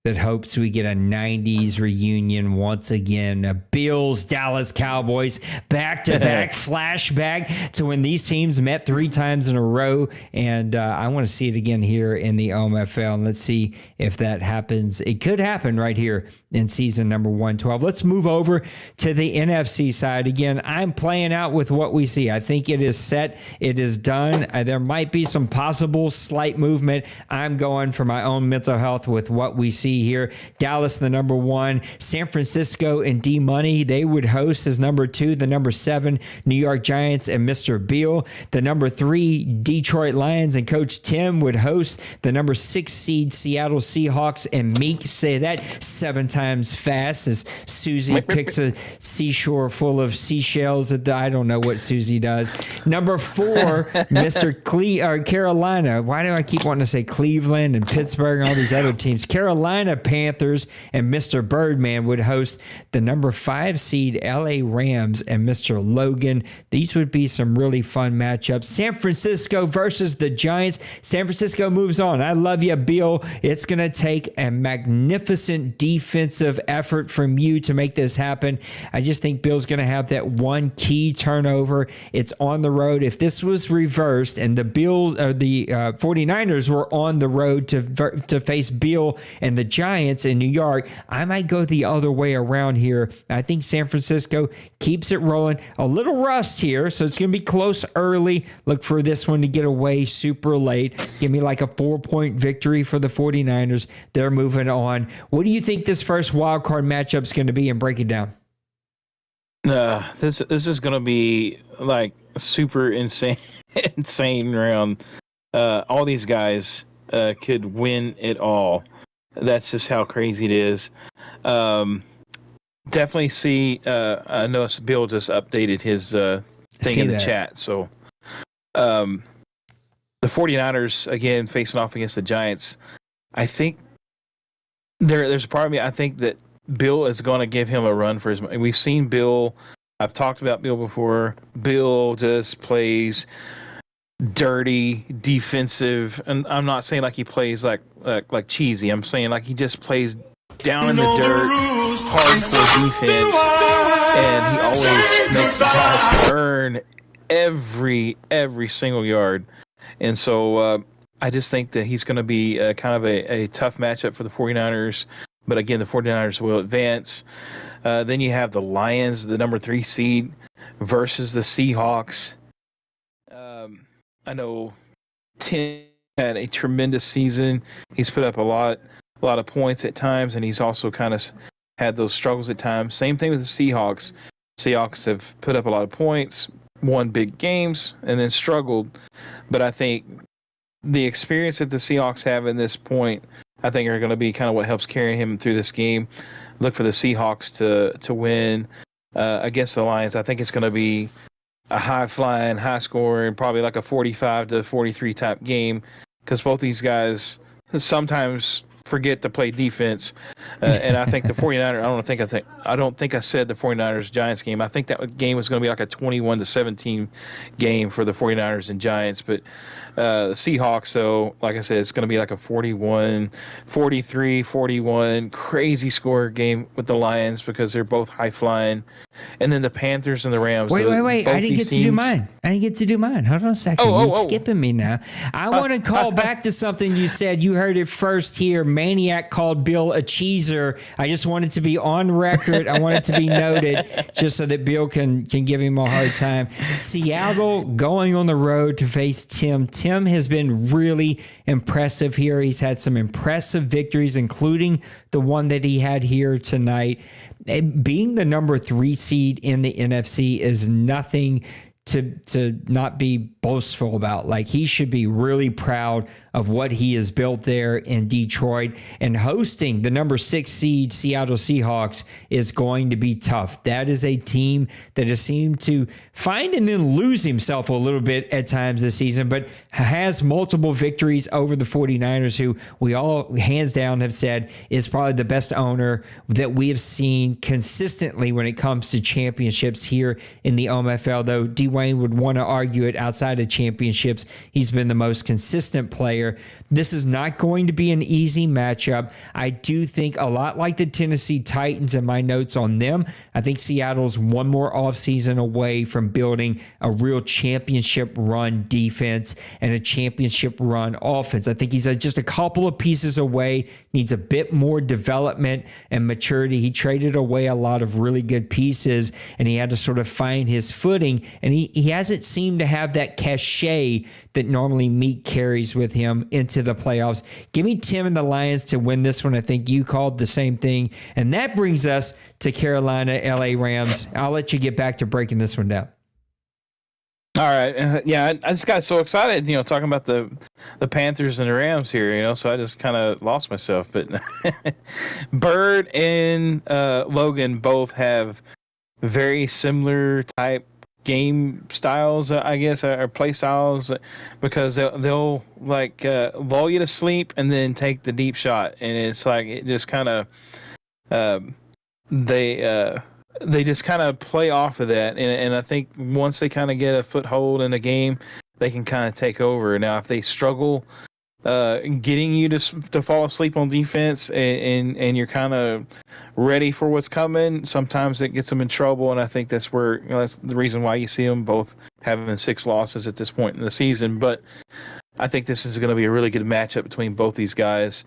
that hopes we get a 90s reunion once again. A Bills, Dallas Cowboys, back-to-back flashback to when these teams met 3 times in a row. And I want to see it again here in the OMFL. And let's see if that happens. It could happen right here in season number 112. Let's move over to the NFC side. Again, I'm playing out with what we see. I think it is set. It is done. There might be some possible slight movement. I'm going for my own mental health with what we see here. Dallas, the number 1. San Francisco and D-Money, they would host as number 2. The number 7, New York Giants and Mr. Beal. The number 3, Detroit Lions and Coach Tim would host. The number 6 seed, Seattle Seahawks and Meek. Say that 7 times fast as Susie picks a seashore full of seashells. I don't know what Susie does. Number 4, Mr. Carolina. Why do I keep wanting to say Cleveland and Pittsburgh and all these other teams? Carolina Panthers and Mr. Birdman would host the number 5 seed LA Rams and Mr. Logan. These would be some really fun matchups. San Francisco versus the Giants. San Francisco moves on. I love you, Bill. It's going to take a magnificent defensive effort from you to make this happen. I just think Bill's going to have that one key turnover. It's on the road. If this was reversed and the 49ers were on the road to face Bill and the Giants in New York, I might go the other way around here. I think San Francisco keeps it rolling. A little rust here, so it's going to be close early. Look for this one to get away super late. Give me like a 4-point victory for the 49ers. They're moving on. What do you think this first wild card matchup is going to be, and break it down? This is going to be like super insane round. All these guys could win it all. That's just how crazy it is. Definitely see. I noticed Bill just updated his thing in the chat. So the 49ers, again, facing off against the Giants. I think there's a part of me, I think that Bill is going to give him a run for his money. We've seen Bill. I've talked about Bill before. Bill just plays dirty, defensive, and I'm not saying like he plays like cheesy. I'm saying like he just plays down in the dirt, hardcore defense, and he always makes the guys earn every single yard. And so I just think that he's going to be kind of a tough matchup for the 49ers. But again, the 49ers will advance. Then you have the Lions, the number 3 seed, versus the Seahawks. I know Tim had a tremendous season. He's put up a lot of points at times, and he's also kind of had those struggles at times. Same thing with the Seahawks. Seahawks have put up a lot of points, won big games, and then struggled. But I think the experience that the Seahawks have in this point, I think are going to be kind of what helps carry him through this game. Look for the Seahawks to win against the Lions. I think it's going to be a high-flying, high-scoring, probably like a 45-43 type game, because both these guys sometimes forget to play defense. And I think the 49ers, I don't think I said the 49ers Giants game. I think that game was going to be like a 21-17 game for the 49ers and Giants. But the Seahawks, so like I said, it's going to be like a 41 crazy score game with the Lions because they're both high flying. And then the Panthers and the Rams. Wait. I didn't get to do mine. Hold on a second. You're skipping me now. I want to call back to something you said. You heard it first here. Maniac called Bill a cheeser. I just want it to be on record. I want it to be noted just so that Bill can give him a hard time. Seattle going on the road to face Tim. Tim has been really impressive here. He's had some impressive victories, including the one that he had here tonight. And being the number 3 seed in the NFC is nothing to not be boastful about. Like, he should be really proud of what he has built there in Detroit, and hosting the number 6 seed Seattle Seahawks is going to be tough. That is a team that has seemed to find and then lose himself a little bit at times this season, but has multiple victories over the 49ers, who we all hands down have said is probably the best owner that we have seen consistently when it comes to championships here in the OMFL, though Dwayne would want to argue it outside of championships. He's been the most consistent player. This is not going to be an easy matchup. I do think a lot like the Tennessee Titans and my notes on them, I think Seattle's one more offseason away from building a real championship run defense and a championship run offense. I think he's just a couple of pieces away, needs a bit more development and maturity. He traded away a lot of really good pieces, and he had to sort of find his footing, and he hasn't seemed to have that cachet that normally Meek carries with him into the playoffs. Give me Tim and the Lions to win this one. I think you called the same thing. And that brings us to Carolina, LA Rams. I'll let you get back to breaking this one down. All right. Yeah, I just got so excited, talking about the Panthers and the Rams here, so I just kind of lost myself. But Bird and Logan both have very similar type game styles, I guess, or play styles, because they'll like lull you to sleep and then take the deep shot, and it's like it just kind of they just kind of play off of that, and I think once they kind of get a foothold in the game, they can kind of take over. Now, if they struggle getting you to fall asleep on defense, and you're kind of ready for what's coming, sometimes it gets them in trouble, and I think that's where that's the reason why you see them both having 6 losses at this point in the season. But I think this is going to be a really good matchup between both these guys.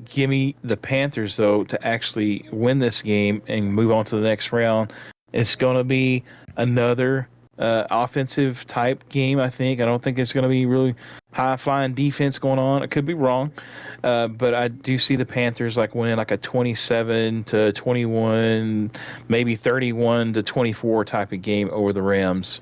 Give me the Panthers, though, to actually win this game and move on to the next round. It's going to be another offensive type game, I think. I don't think it's going to be really high-flying defense going on. I could be wrong, but I do see the Panthers like winning like a 27-21, maybe 31-24 type of game over the Rams.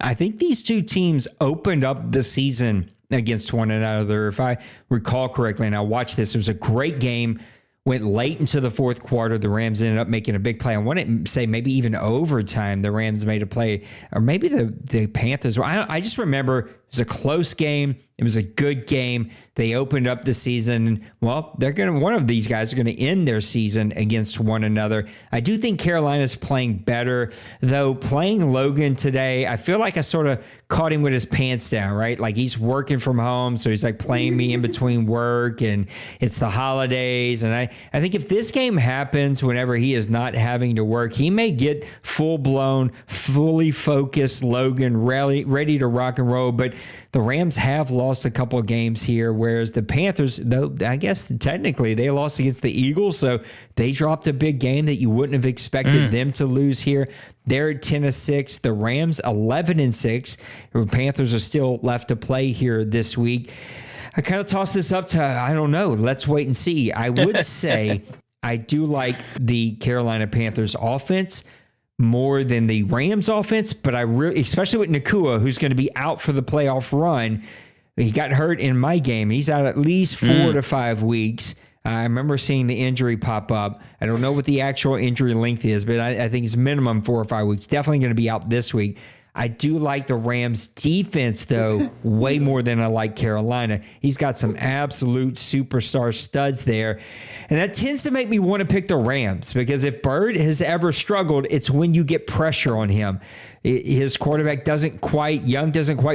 I think these two teams opened up the season against one another. If I recall correctly, and I watched this, it was a great game. Went late into the fourth quarter. The Rams ended up making a big play. I want to say maybe even overtime, the Rams made a play, or maybe the Panthers. I just remember it was a close game. It was a good game. They opened up the season. Well, one of these guys are going to end their season against one another. I do think Carolina's playing better, though. Playing Logan today, I feel like I sort of caught him with his pants down, right? Like, he's working from home, so he's like playing me in between work, and it's the holidays. And I think if this game happens whenever he is not having to work, he may get full-blown, fully focused Logan ready to rock and roll. But the Rams have lost a couple of games here, whereas the Panthers, though, I guess technically they lost against the Eagles, so they dropped a big game that you wouldn't have expected them to lose here. They're at 10-6. The Rams 11-6. The Panthers are still left to play here this week. I kind of tossed this up to, I don't know. Let's wait and see. I would say I do like the Carolina Panthers offense more than the Rams offense, but I really, especially with Nakua, who's going to be out for the playoff run. He got hurt in my game. He's out at least 4 to 5 weeks. I remember seeing the injury pop up. I don't know what the actual injury length is, but I think it's minimum 4 or 5 weeks. Definitely going to be out this week. I do like the Rams defense, though, way more than I like Carolina. He's got some absolute superstar studs there. And that tends to make me want to pick the Rams because if Bird has ever struggled, it's when you get pressure on him. His quarterback doesn't quite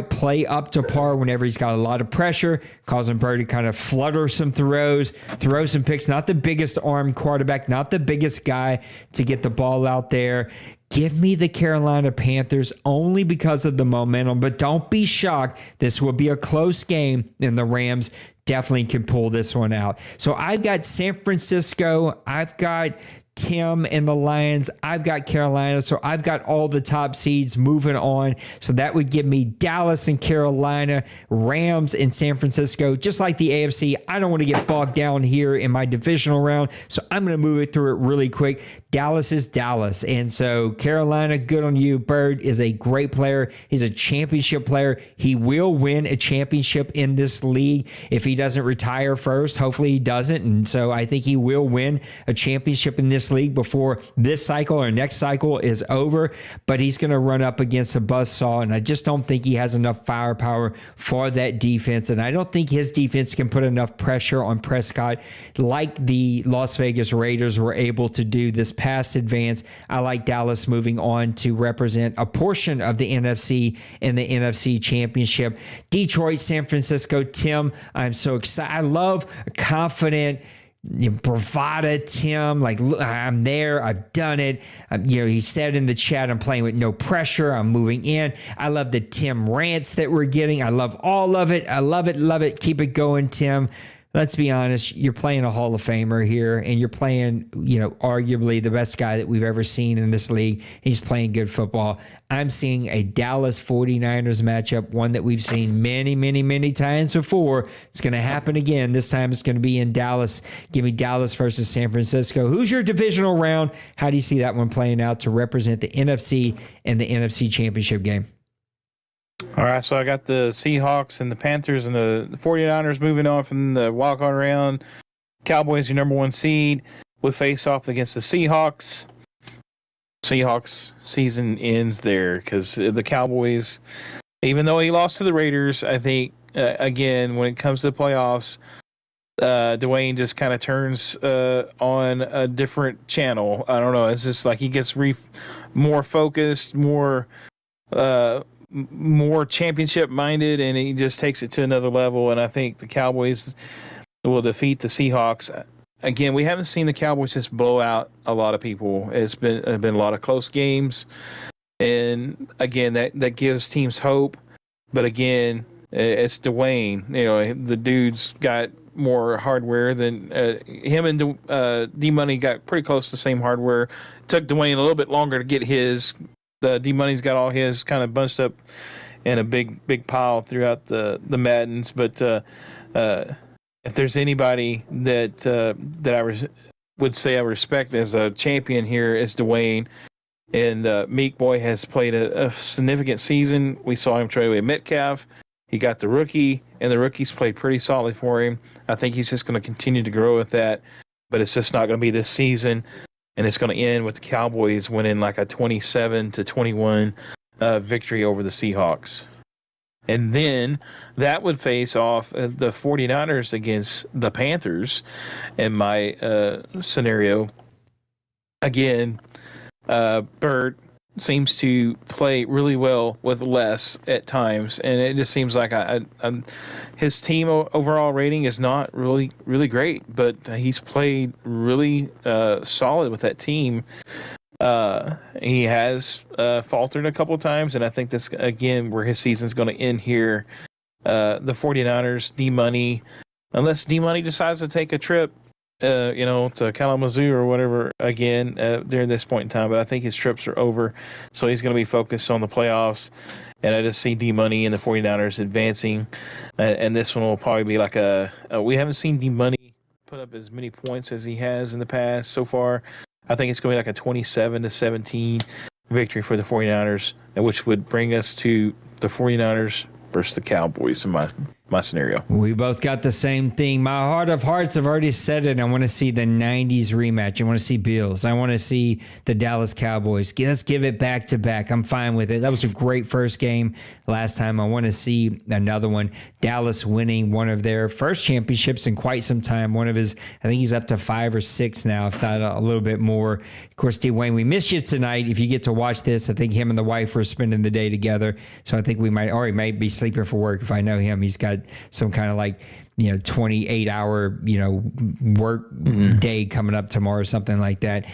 play up to par whenever he's got a lot of pressure, causing Bird to kind of flutter some throws, throw some picks. Not the biggest arm quarterback, not the biggest guy to get the ball out there. Give me the Carolina Panthers only because of the momentum, but don't be shocked. This will be a close game, and the Rams definitely can pull this one out. So I've got San Francisco. I've got Tim and the Lions. I've got Carolina. So I've got all the top seeds moving on. So that would give me Dallas and Carolina, Rams and San Francisco. Just like the AFC, I don't want to get bogged down here in my divisional round. So I'm going to move it through it really quick. Dallas is Dallas. And so Carolina, good on you. Bird is a great player. He's a championship player. He will win a championship in this league if he doesn't retire first. Hopefully he doesn't. And so I think he will win a championship in this league before this cycle or next cycle is over. But he's going to run up against a buzzsaw. And I just don't think he has enough firepower for that defense. And I don't think his defense can put enough pressure on Prescott like the Las Vegas Raiders were able to do this past advance. I like Dallas moving on to represent a portion of the NFC in the NFC Championship. Detroit, San Francisco. Tim, I'm so excited. I love confident, bravado Tim. Like, look, I'm there. I've done it. He said in the chat, I'm playing with no pressure. I'm moving in. I love the Tim rants that we're getting. I love all of it. I love it. Love it. Keep it going, Tim. Let's be honest, you're playing a Hall of Famer here, and you're playing, arguably the best guy that we've ever seen in this league. He's playing good football. I'm seeing a Dallas 49ers matchup, one that we've seen many, many, many times before. It's going to happen again. This time it's going to be in Dallas. Give me Dallas versus San Francisco. Who's your divisional round? How do you see that one playing out to represent the NFC and the NFC Championship game? All right, so I got the Seahawks and the Panthers and the 49ers moving on from the wildcard round. Cowboys, your number one seed, would face off against the Seahawks. Seahawks season ends there because the Cowboys, even though he lost to the Raiders, I think, again, when it comes to the playoffs, Dwayne just kind of turns on a different channel. I don't know. It's just like he gets more focused, more championship minded, and he just takes it to another level. And I think the Cowboys will defeat the Seahawks. Again, we haven't seen the Cowboys just blow out a lot of people. It's been a lot of close games, and again, that gives teams hope. But again, it's Dwayne. The dude's got more hardware than him, and D-Money got pretty close to the same hardware. It took Dwayne a little bit longer to get his. The D-Money's got all his kind of bunched up in a big pile throughout the Maddens. But if there's anybody that I would say I respect as a champion here, is Dwayne. And Meek Boy has played a significant season. We saw him trade away Metcalf. He got the rookie, and the rookie's played pretty solid for him. I think he's just going to continue to grow with that. But it's just not going to be this season. And it's going to end with the Cowboys winning like a 27-21 victory over the Seahawks. And then that would face off the 49ers against the Panthers in my scenario. Again, Bird seems to play really well with less at times, and it just seems like his team overall rating is not really great, but he's played really solid with that team. He has faltered a couple of times, and I think that's again where his season's going to end here. The 49ers, D-Money, unless D-Money decides to take a trip to Kalamazoo or whatever again during this point in time. But I think his trips are over, so he's going to be focused on the playoffs. And I just see D-Money and the 49ers advancing. And this one will probably be like we haven't seen D-Money put up as many points as he has in the past so far. I think it's going to be like a 27-17 victory for the 49ers, which would bring us to the 49ers versus the Cowboys. my scenario. We both got the same thing. My heart of hearts have already said it. I want to see the 90s rematch. I want to see Bills. I want to see the Dallas Cowboys. Let's give it back to back. I'm fine with it. That was a great first game last time. I want to see another one. Dallas winning one of their first championships in quite some time. One of his, I think he's up to 5 or 6 now, if not a little bit more. Of course, Dwayne, we miss you tonight. If you get to watch this, I think him and the wife are spending the day together. So I think we might, or he might be sleeping for work. If I know him, he's got some kind of 28-hour, work day coming up tomorrow, something like that.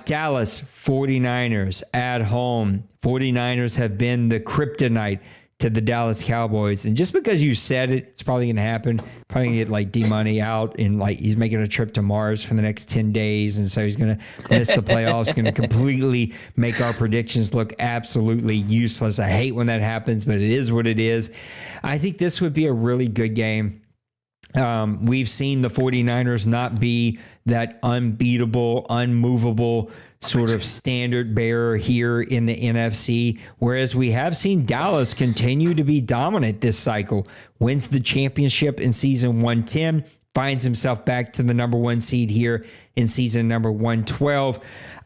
Dallas 49ers at home. 49ers have been the kryptonite to the Dallas Cowboys. And just because you said it, it's probably going to happen. Probably going to get D-Money out, and he's making a trip to Mars for the next 10 days. And so he's going to miss the playoffs, going to completely make our predictions look absolutely useless. I hate when that happens, but it is what it is. I think this would be a really good game. We've seen the 49ers not be that unbeatable, unmovable sort of standard bearer here in the NFC, whereas we have seen Dallas continue to be dominant this cycle. Wins the championship in season 110, finds himself back to the number 1 seed here in season number 112.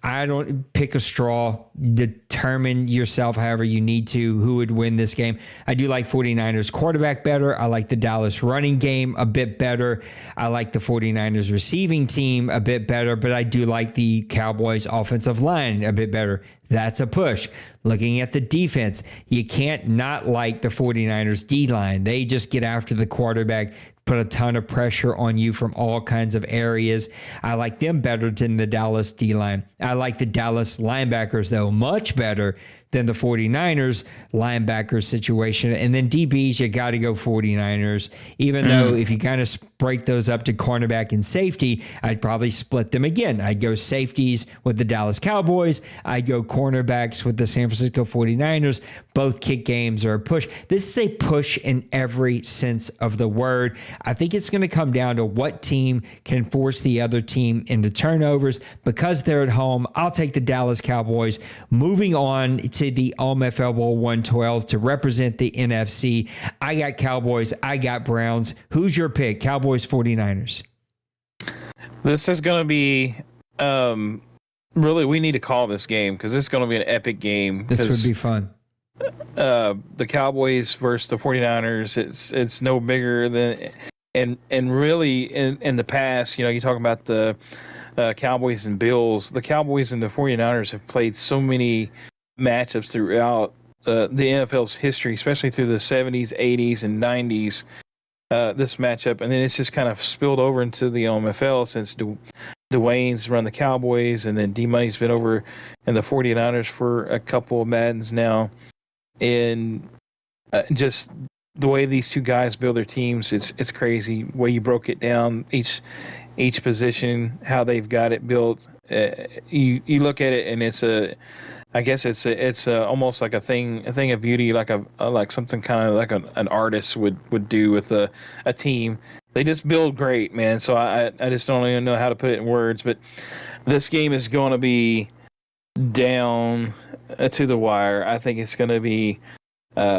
I don't pick a straw, determine yourself however you need to who would win this game. I do like 49ers quarterback better. I like the Dallas running game a bit better. I like the 49ers receiving team a bit better, but I do like the Cowboys offensive line a bit better. That's a push. Looking at the defense, you can't not like the 49ers D-line. They just get after the quarterback, put a ton of pressure on you from all kinds of areas. I like them better than the Dallas D-line. I like the Dallas linebackers, though, much better than the 49ers linebacker situation. And then DBs, you got to go 49ers. Even though if you kind of break those up to cornerback and safety, I'd probably split them again. I'd go safeties with the Dallas Cowboys. I'd go cornerbacks with the San Francisco 49ers. Both kick games are a push. This is a push in every sense of the word. I think it's going to come down to what team can force the other team into turnovers. Because they're at home, I'll take the Dallas Cowboys. Moving on to the OMFL Bowl 112 to represent the NFC. I got Cowboys. I got Browns. Who's your pick? Cowboys, 49ers. This is going to be really, we need to call this game because this is going to be an epic game. This would be fun. The Cowboys versus the 49ers, it's no bigger than, and really in the past, you talk about the Cowboys and Bills. The Cowboys and the 49ers have played so many matchups throughout the NFL's history, especially through the 70s, 80s, and 90s. This matchup, and then it's just kind of spilled over into the OMFL since Dwayne's run the Cowboys, and then D-Money's been over in the 49ers for a couple of Maddens now. And just the way these two guys build their teams, it's crazy. The way you broke it down, each position, how they've got it built. You look at it, and it's almost like a thing of beauty, like something kind of like an artist would do with a team. They just build great, man. So I just don't even know how to put it in words, but this game is going to be down to the wire. I think it's going to be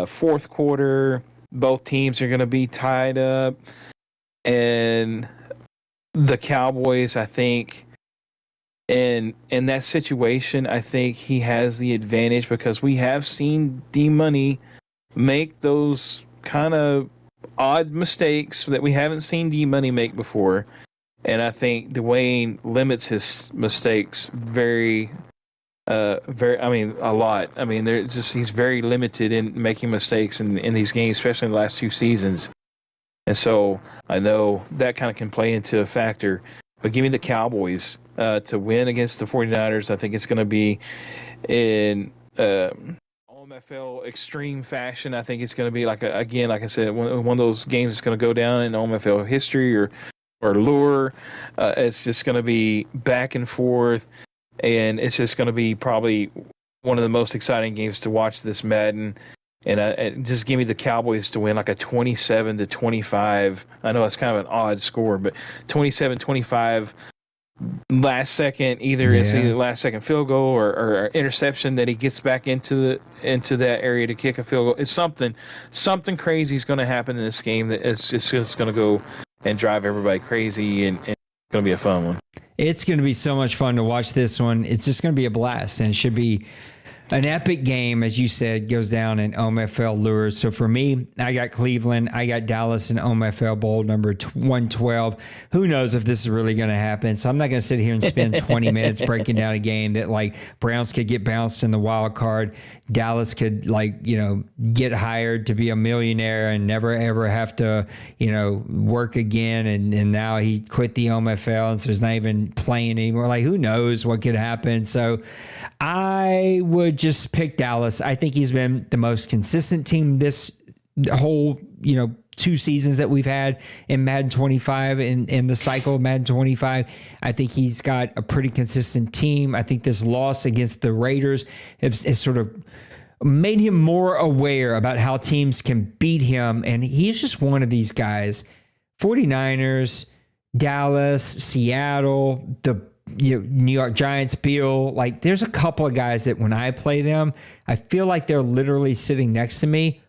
fourth quarter. Both teams are going to be tied up, and the Cowboys, I think, in that situation, I think he has the advantage because we have seen D-Money make those kind of odd mistakes that we haven't seen D-Money make before. And I think Dwayne limits his mistakes a lot. I mean, he's very limited in making mistakes in these games, especially in the last 2 seasons. And so I know that kind of can play into a factor. But give me the Cowboys to win against the 49ers. I think it's going to be in OMFL extreme fashion. I think it's going to be like I said, one of those games that's going to go down in OMFL history or lore. It's just going to be back and forth, and it's just going to be probably one of the most exciting games to watch this Madden. And just give me the Cowboys to win like a 27-25. I know it's kind of an odd score, but 27-25 last second, it's either last second field goal or interception that he gets back into that area to kick a field goal. It's something crazy is going to happen in this game that it's just going to go and drive everybody crazy, and it's going to be a fun one. It's going to be so much fun to watch this one. It's just going to be a blast, and it should be an epic game, as you said, goes down in OMFL lures. So for me, I got Cleveland. I got Dallas in OMFL Bowl number 112. Who knows if this is really going to happen? So I'm not going to sit here and spend 20 minutes breaking down a game that, like, Browns could get bounced in the wild card. Dallas could, get hired to be a millionaire and never, ever have to, work again. And now he quit the OMFL, and so he's not even playing anymore. Like, who knows what could happen? So I would just pick Dallas. I think he's been the most consistent team this whole, 2 seasons that we've had in Madden 25 in the cycle of Madden 25. I think he's got a pretty consistent team. I think this loss against the Raiders has sort of made him more aware about how teams can beat him. And he's just one of these guys. 49ers, Dallas, Seattle, the New York Giants, Bill, there's a couple of guys that when I play them, I feel like they're literally sitting next to me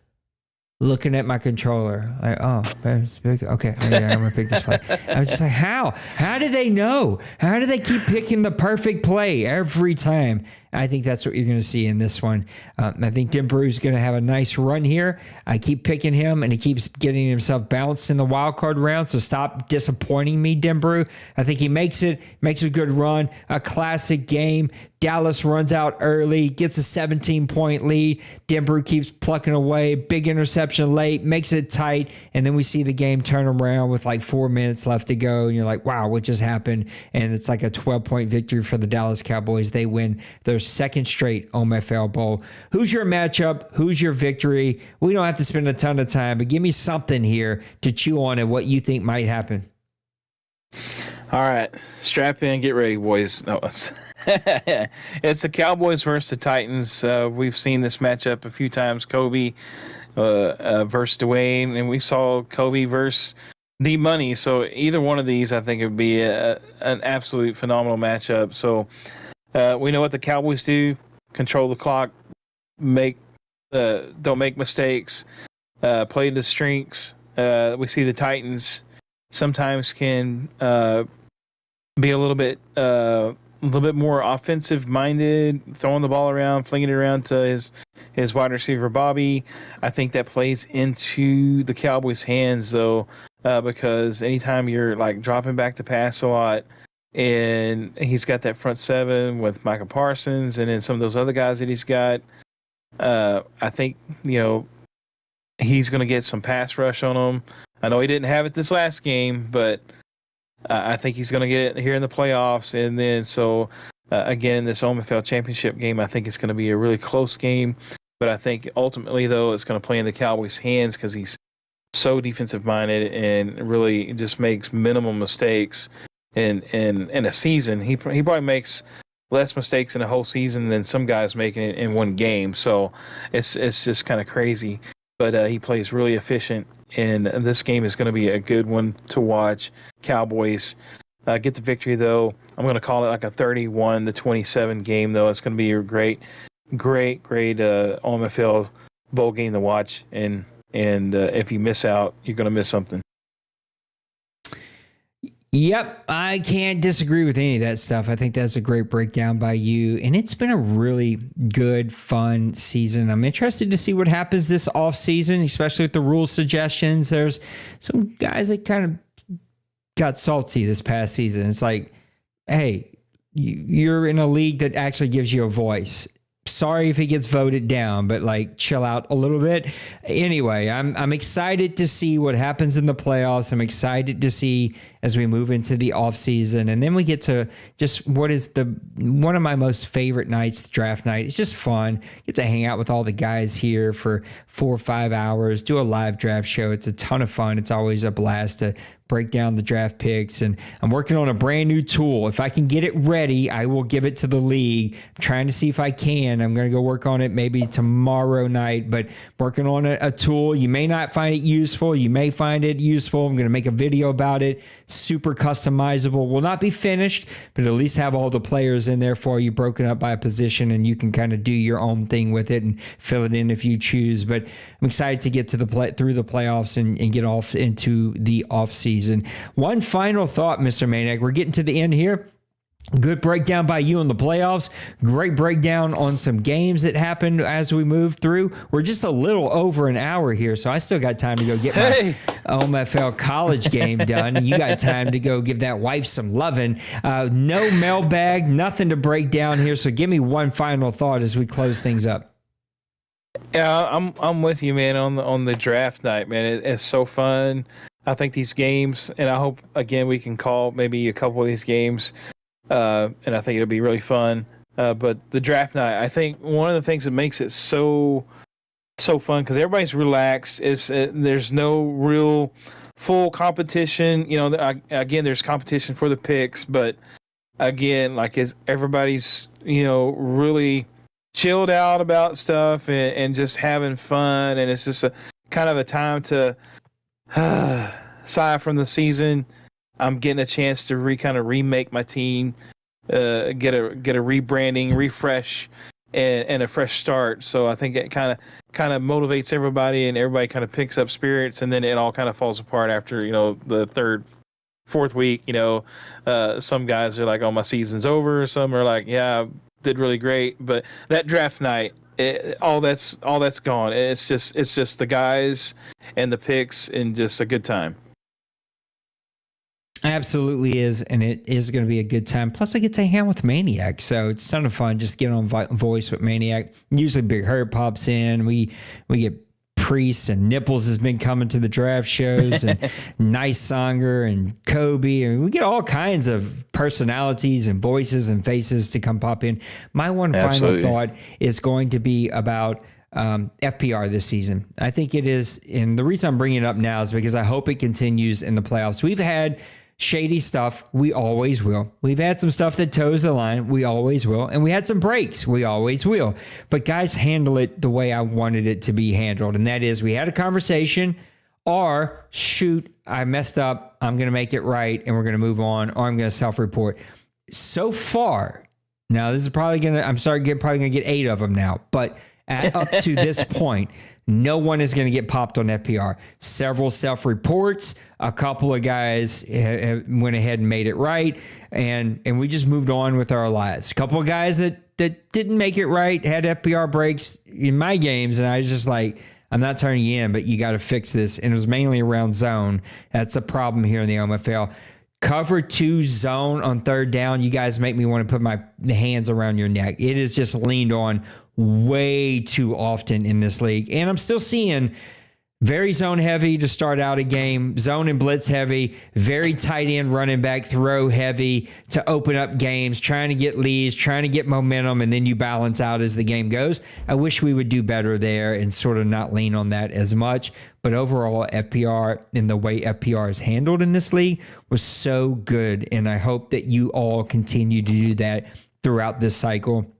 looking at my controller. Like, oh, okay, I'm going to pick this play. I was just like, how? How do they know? How do they keep picking the perfect play every time? I think that's what you're going to see in this one. I think Denbrough's going to have a nice run here. I keep picking him, and he keeps getting himself bounced in the wild card round, so stop disappointing me, Denbrough. I think he makes a good run, a classic game. Dallas runs out early, gets a 17-point lead. Denbrough keeps plucking away, big interception late, makes it tight, and then we see the game turn around with 4 minutes left to go, and you're like, wow, what just happened? And it's like a 12-point victory for the Dallas Cowboys. They win their second straight OMFL Bowl. Who's your matchup? Who's your victory? We don't have to spend a ton of time, but give me something here to chew on and what you think might happen. All right, strap in, get ready, boys. No, it's the Cowboys versus the Titans. We've seen this matchup a few times. Kobe versus Dwayne, and we saw Kobe versus D Money. So either one of these, I think, would be an absolute phenomenal matchup. So we know what the Cowboys do: control the clock, don't make mistakes, play the strengths. We see the Titans sometimes can be a little bit more offensive minded, throwing the ball around, flinging it around to his wide receiver Bobby. I think that plays into the Cowboys' hands though, because anytime you're dropping back to pass a lot, and he's got that front seven with Micah Parsons and then some of those other guys that he's got, I think he's going to get some pass rush on them. I know he didn't have it this last game, but I think he's going to get it here in the playoffs. And then again, this OMFL championship game, I think it's going to be a really close game. But I think ultimately, though, it's going to play in the Cowboys' hands because he's so defensive-minded and really just makes minimal mistakes in a season. He probably makes less mistakes in a whole season than some guys making it in one game. So it's just kind of crazy. But he plays really efficient. And this game is going to be a good one to watch. Cowboys get the victory, though. I'm going to call it a 31-27 game, though. It's going to be a great OMFL bowl game to watch. And if you miss out, you're going to miss something. Yep, I can't disagree with any of that stuff. I think that's a great breakdown by you. And it's been a really good, fun season. I'm interested to see what happens this off season, especially with the rule suggestions. There's some guys that kind of got salty this past season. It's like, hey, you're in a league that actually gives you a voice. Sorry if it gets voted down, but chill out a little bit. Anyway, I'm excited to see what happens in the playoffs. I'm excited to see as we move into the offseason. And then we get to just what is one of my most favorite nights, the draft night. It's just fun. Get to hang out with all the guys here for 4 or 5 hours, do a live draft show. It's a ton of fun. It's always a blast to break down the draft picks. And I'm working on a brand new tool. If I can get it ready, I will give it to the league. I'm trying to see if I can. I'm going to go work on it maybe tomorrow night, but working on a tool. You may not find it useful. You may find it useful. I'm going to make a video about it. Super customizable. Will not be finished, but at least have all the players in there for you, broken up by a position, and you can kind of do your own thing with it and fill it in if you choose. But I'm excited to get to through the playoffs and get off into the off season. One final thought, Mr. Maniac. We're getting to the end here. Good breakdown by you on the playoffs. Great breakdown on some games that happened as we moved through. We're just a little over an hour here, so I still got time to go get my OMFL college game done. And you got time to go give that wife some loving. No mailbag, nothing to break down here. So give me one final thought as we close things up. Yeah, I'm with you, man, on the draft night, man. It's so fun. I think these games, and I hope again we can call maybe a couple of these games. And I think it'll be really fun. But the draft night, I think one of the things that makes it so fun because everybody's relaxed. There's no real full competition. Again, there's competition for the picks, but again, everybody's really chilled out about stuff and just having fun, and it's just a kind of a time to sigh from the season. I'm getting a chance to remake my team, get a rebranding, refresh, and a fresh start. So I think it kind of motivates everybody, and everybody kind of picks up spirits, and then it all kind of falls apart after the third, fourth week. Some guys are like, "Oh, my season's over." Some are like, "Yeah, I did really great." But that draft night, all that's gone. It's just the guys and the picks and just a good time. Absolutely is, and it is going to be a good time. Plus, I get to hang out with Maniac, so it's a ton of fun just getting on voice with Maniac. Usually, Big Hurt pops in. We get Priest and Nipples has been coming to the draft shows, and Nice Songer and Kobe. I mean, we get all kinds of personalities and voices and faces to come pop in. My one final thought is going to be about FPR this season. I think it is, and the reason I'm bringing it up now is because I hope it continues in the playoffs. We've had shady stuff. We always will. We've had some stuff that toes the line. We always will. And we had some breaks. We always will. But guys handle it the way I wanted it to be handled. And that is, we had a conversation, or shoot, I messed up. I'm going to make it right, and we're going to move on, or I'm going to self-report. So far, now this is probably going to, probably going to get 8 of them now, but up to this point, no one is going to get popped on FPR. Several self-reports. A couple of guys went ahead and made it right, and we just moved on with our lives. A couple of guys that didn't make it right had FPR breaks in my games, and I was just like, I'm not turning you in, but you got to fix this. And it was mainly around zone. That's a problem here in the OMFL. Cover 2 zone on third down. You guys make me want to put my hands around your neck. It is just leaned on way too often in this league. And I'm still seeing very zone heavy to start out a game, zone and blitz heavy, very tight end running back throw heavy to open up games, trying to get leads, trying to get momentum, and then you balance out as the game goes. I wish we would do better there and sort of not lean on that as much. But overall, FPR and the way FPR is handled in this league was so good. And I hope that you all continue to do that throughout this cycle.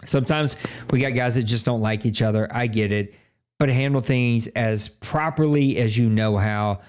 Sometimes we got guys that just don't like each other. I get it. But handle things as properly as you know how.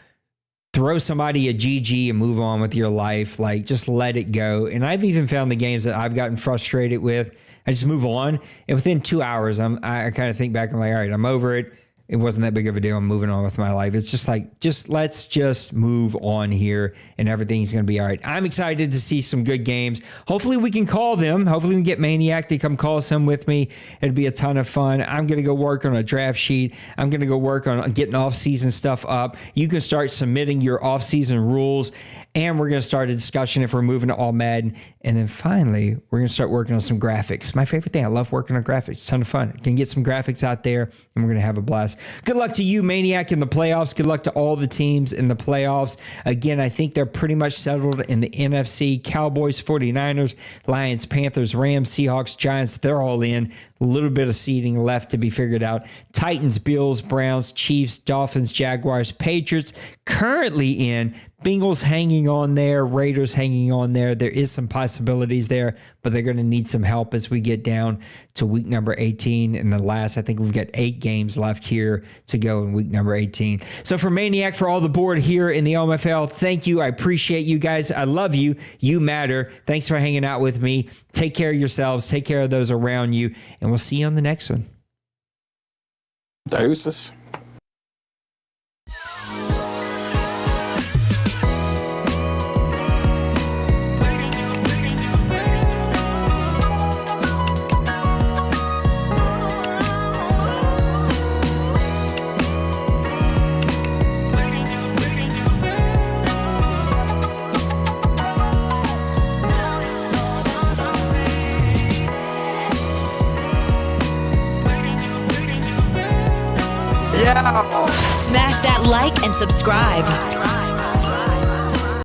Throw somebody a GG and move on with your life. Like, just let it go. And I've even found the games that I've gotten frustrated with, I just move on. And within 2 hours, I kind of think back. I'm like, all right, I'm over it. It wasn't that big of a deal. I'm moving on with my life. It's just like, let's just move on here, and everything's going to be all right. I'm excited to see some good games. Hopefully we can call them. Hopefully we can get Maniac to come call some with me. It'd be a ton of fun. I'm going to go work on a draft sheet. I'm going to go work on getting off-season stuff up. You can start submitting your off-season rules, and we're going to start a discussion if we're moving to all Madden. And then finally, we're going to start working on some graphics. My favorite thing. I love working on graphics. It's a ton of fun. Can get some graphics out there, and we're going to have a blast. Good luck to you, Maniac, in the playoffs. Good luck to all the teams in the playoffs. Again, I think they're pretty much settled in the NFC. Cowboys, 49ers, Lions, Panthers, Rams, Seahawks, Giants, they're all in. A little bit of seeding left to be figured out. Titans, Bills, Browns, Chiefs, Dolphins, Jaguars, Patriots currently in. Bengals hanging on there, Raiders hanging on there. There is some possibilities there, but they're going to need some help as we get down to week number 18. And the last, I think we've got 8 games left here to go in week number 18. So for Maniac, for all the board here in the OMFL, thank you. I appreciate you guys. I love you. You matter. Thanks for hanging out with me. Take care of yourselves. Take care of those around you. And we'll see you on the next one. Deuces. Smash that like and subscribe.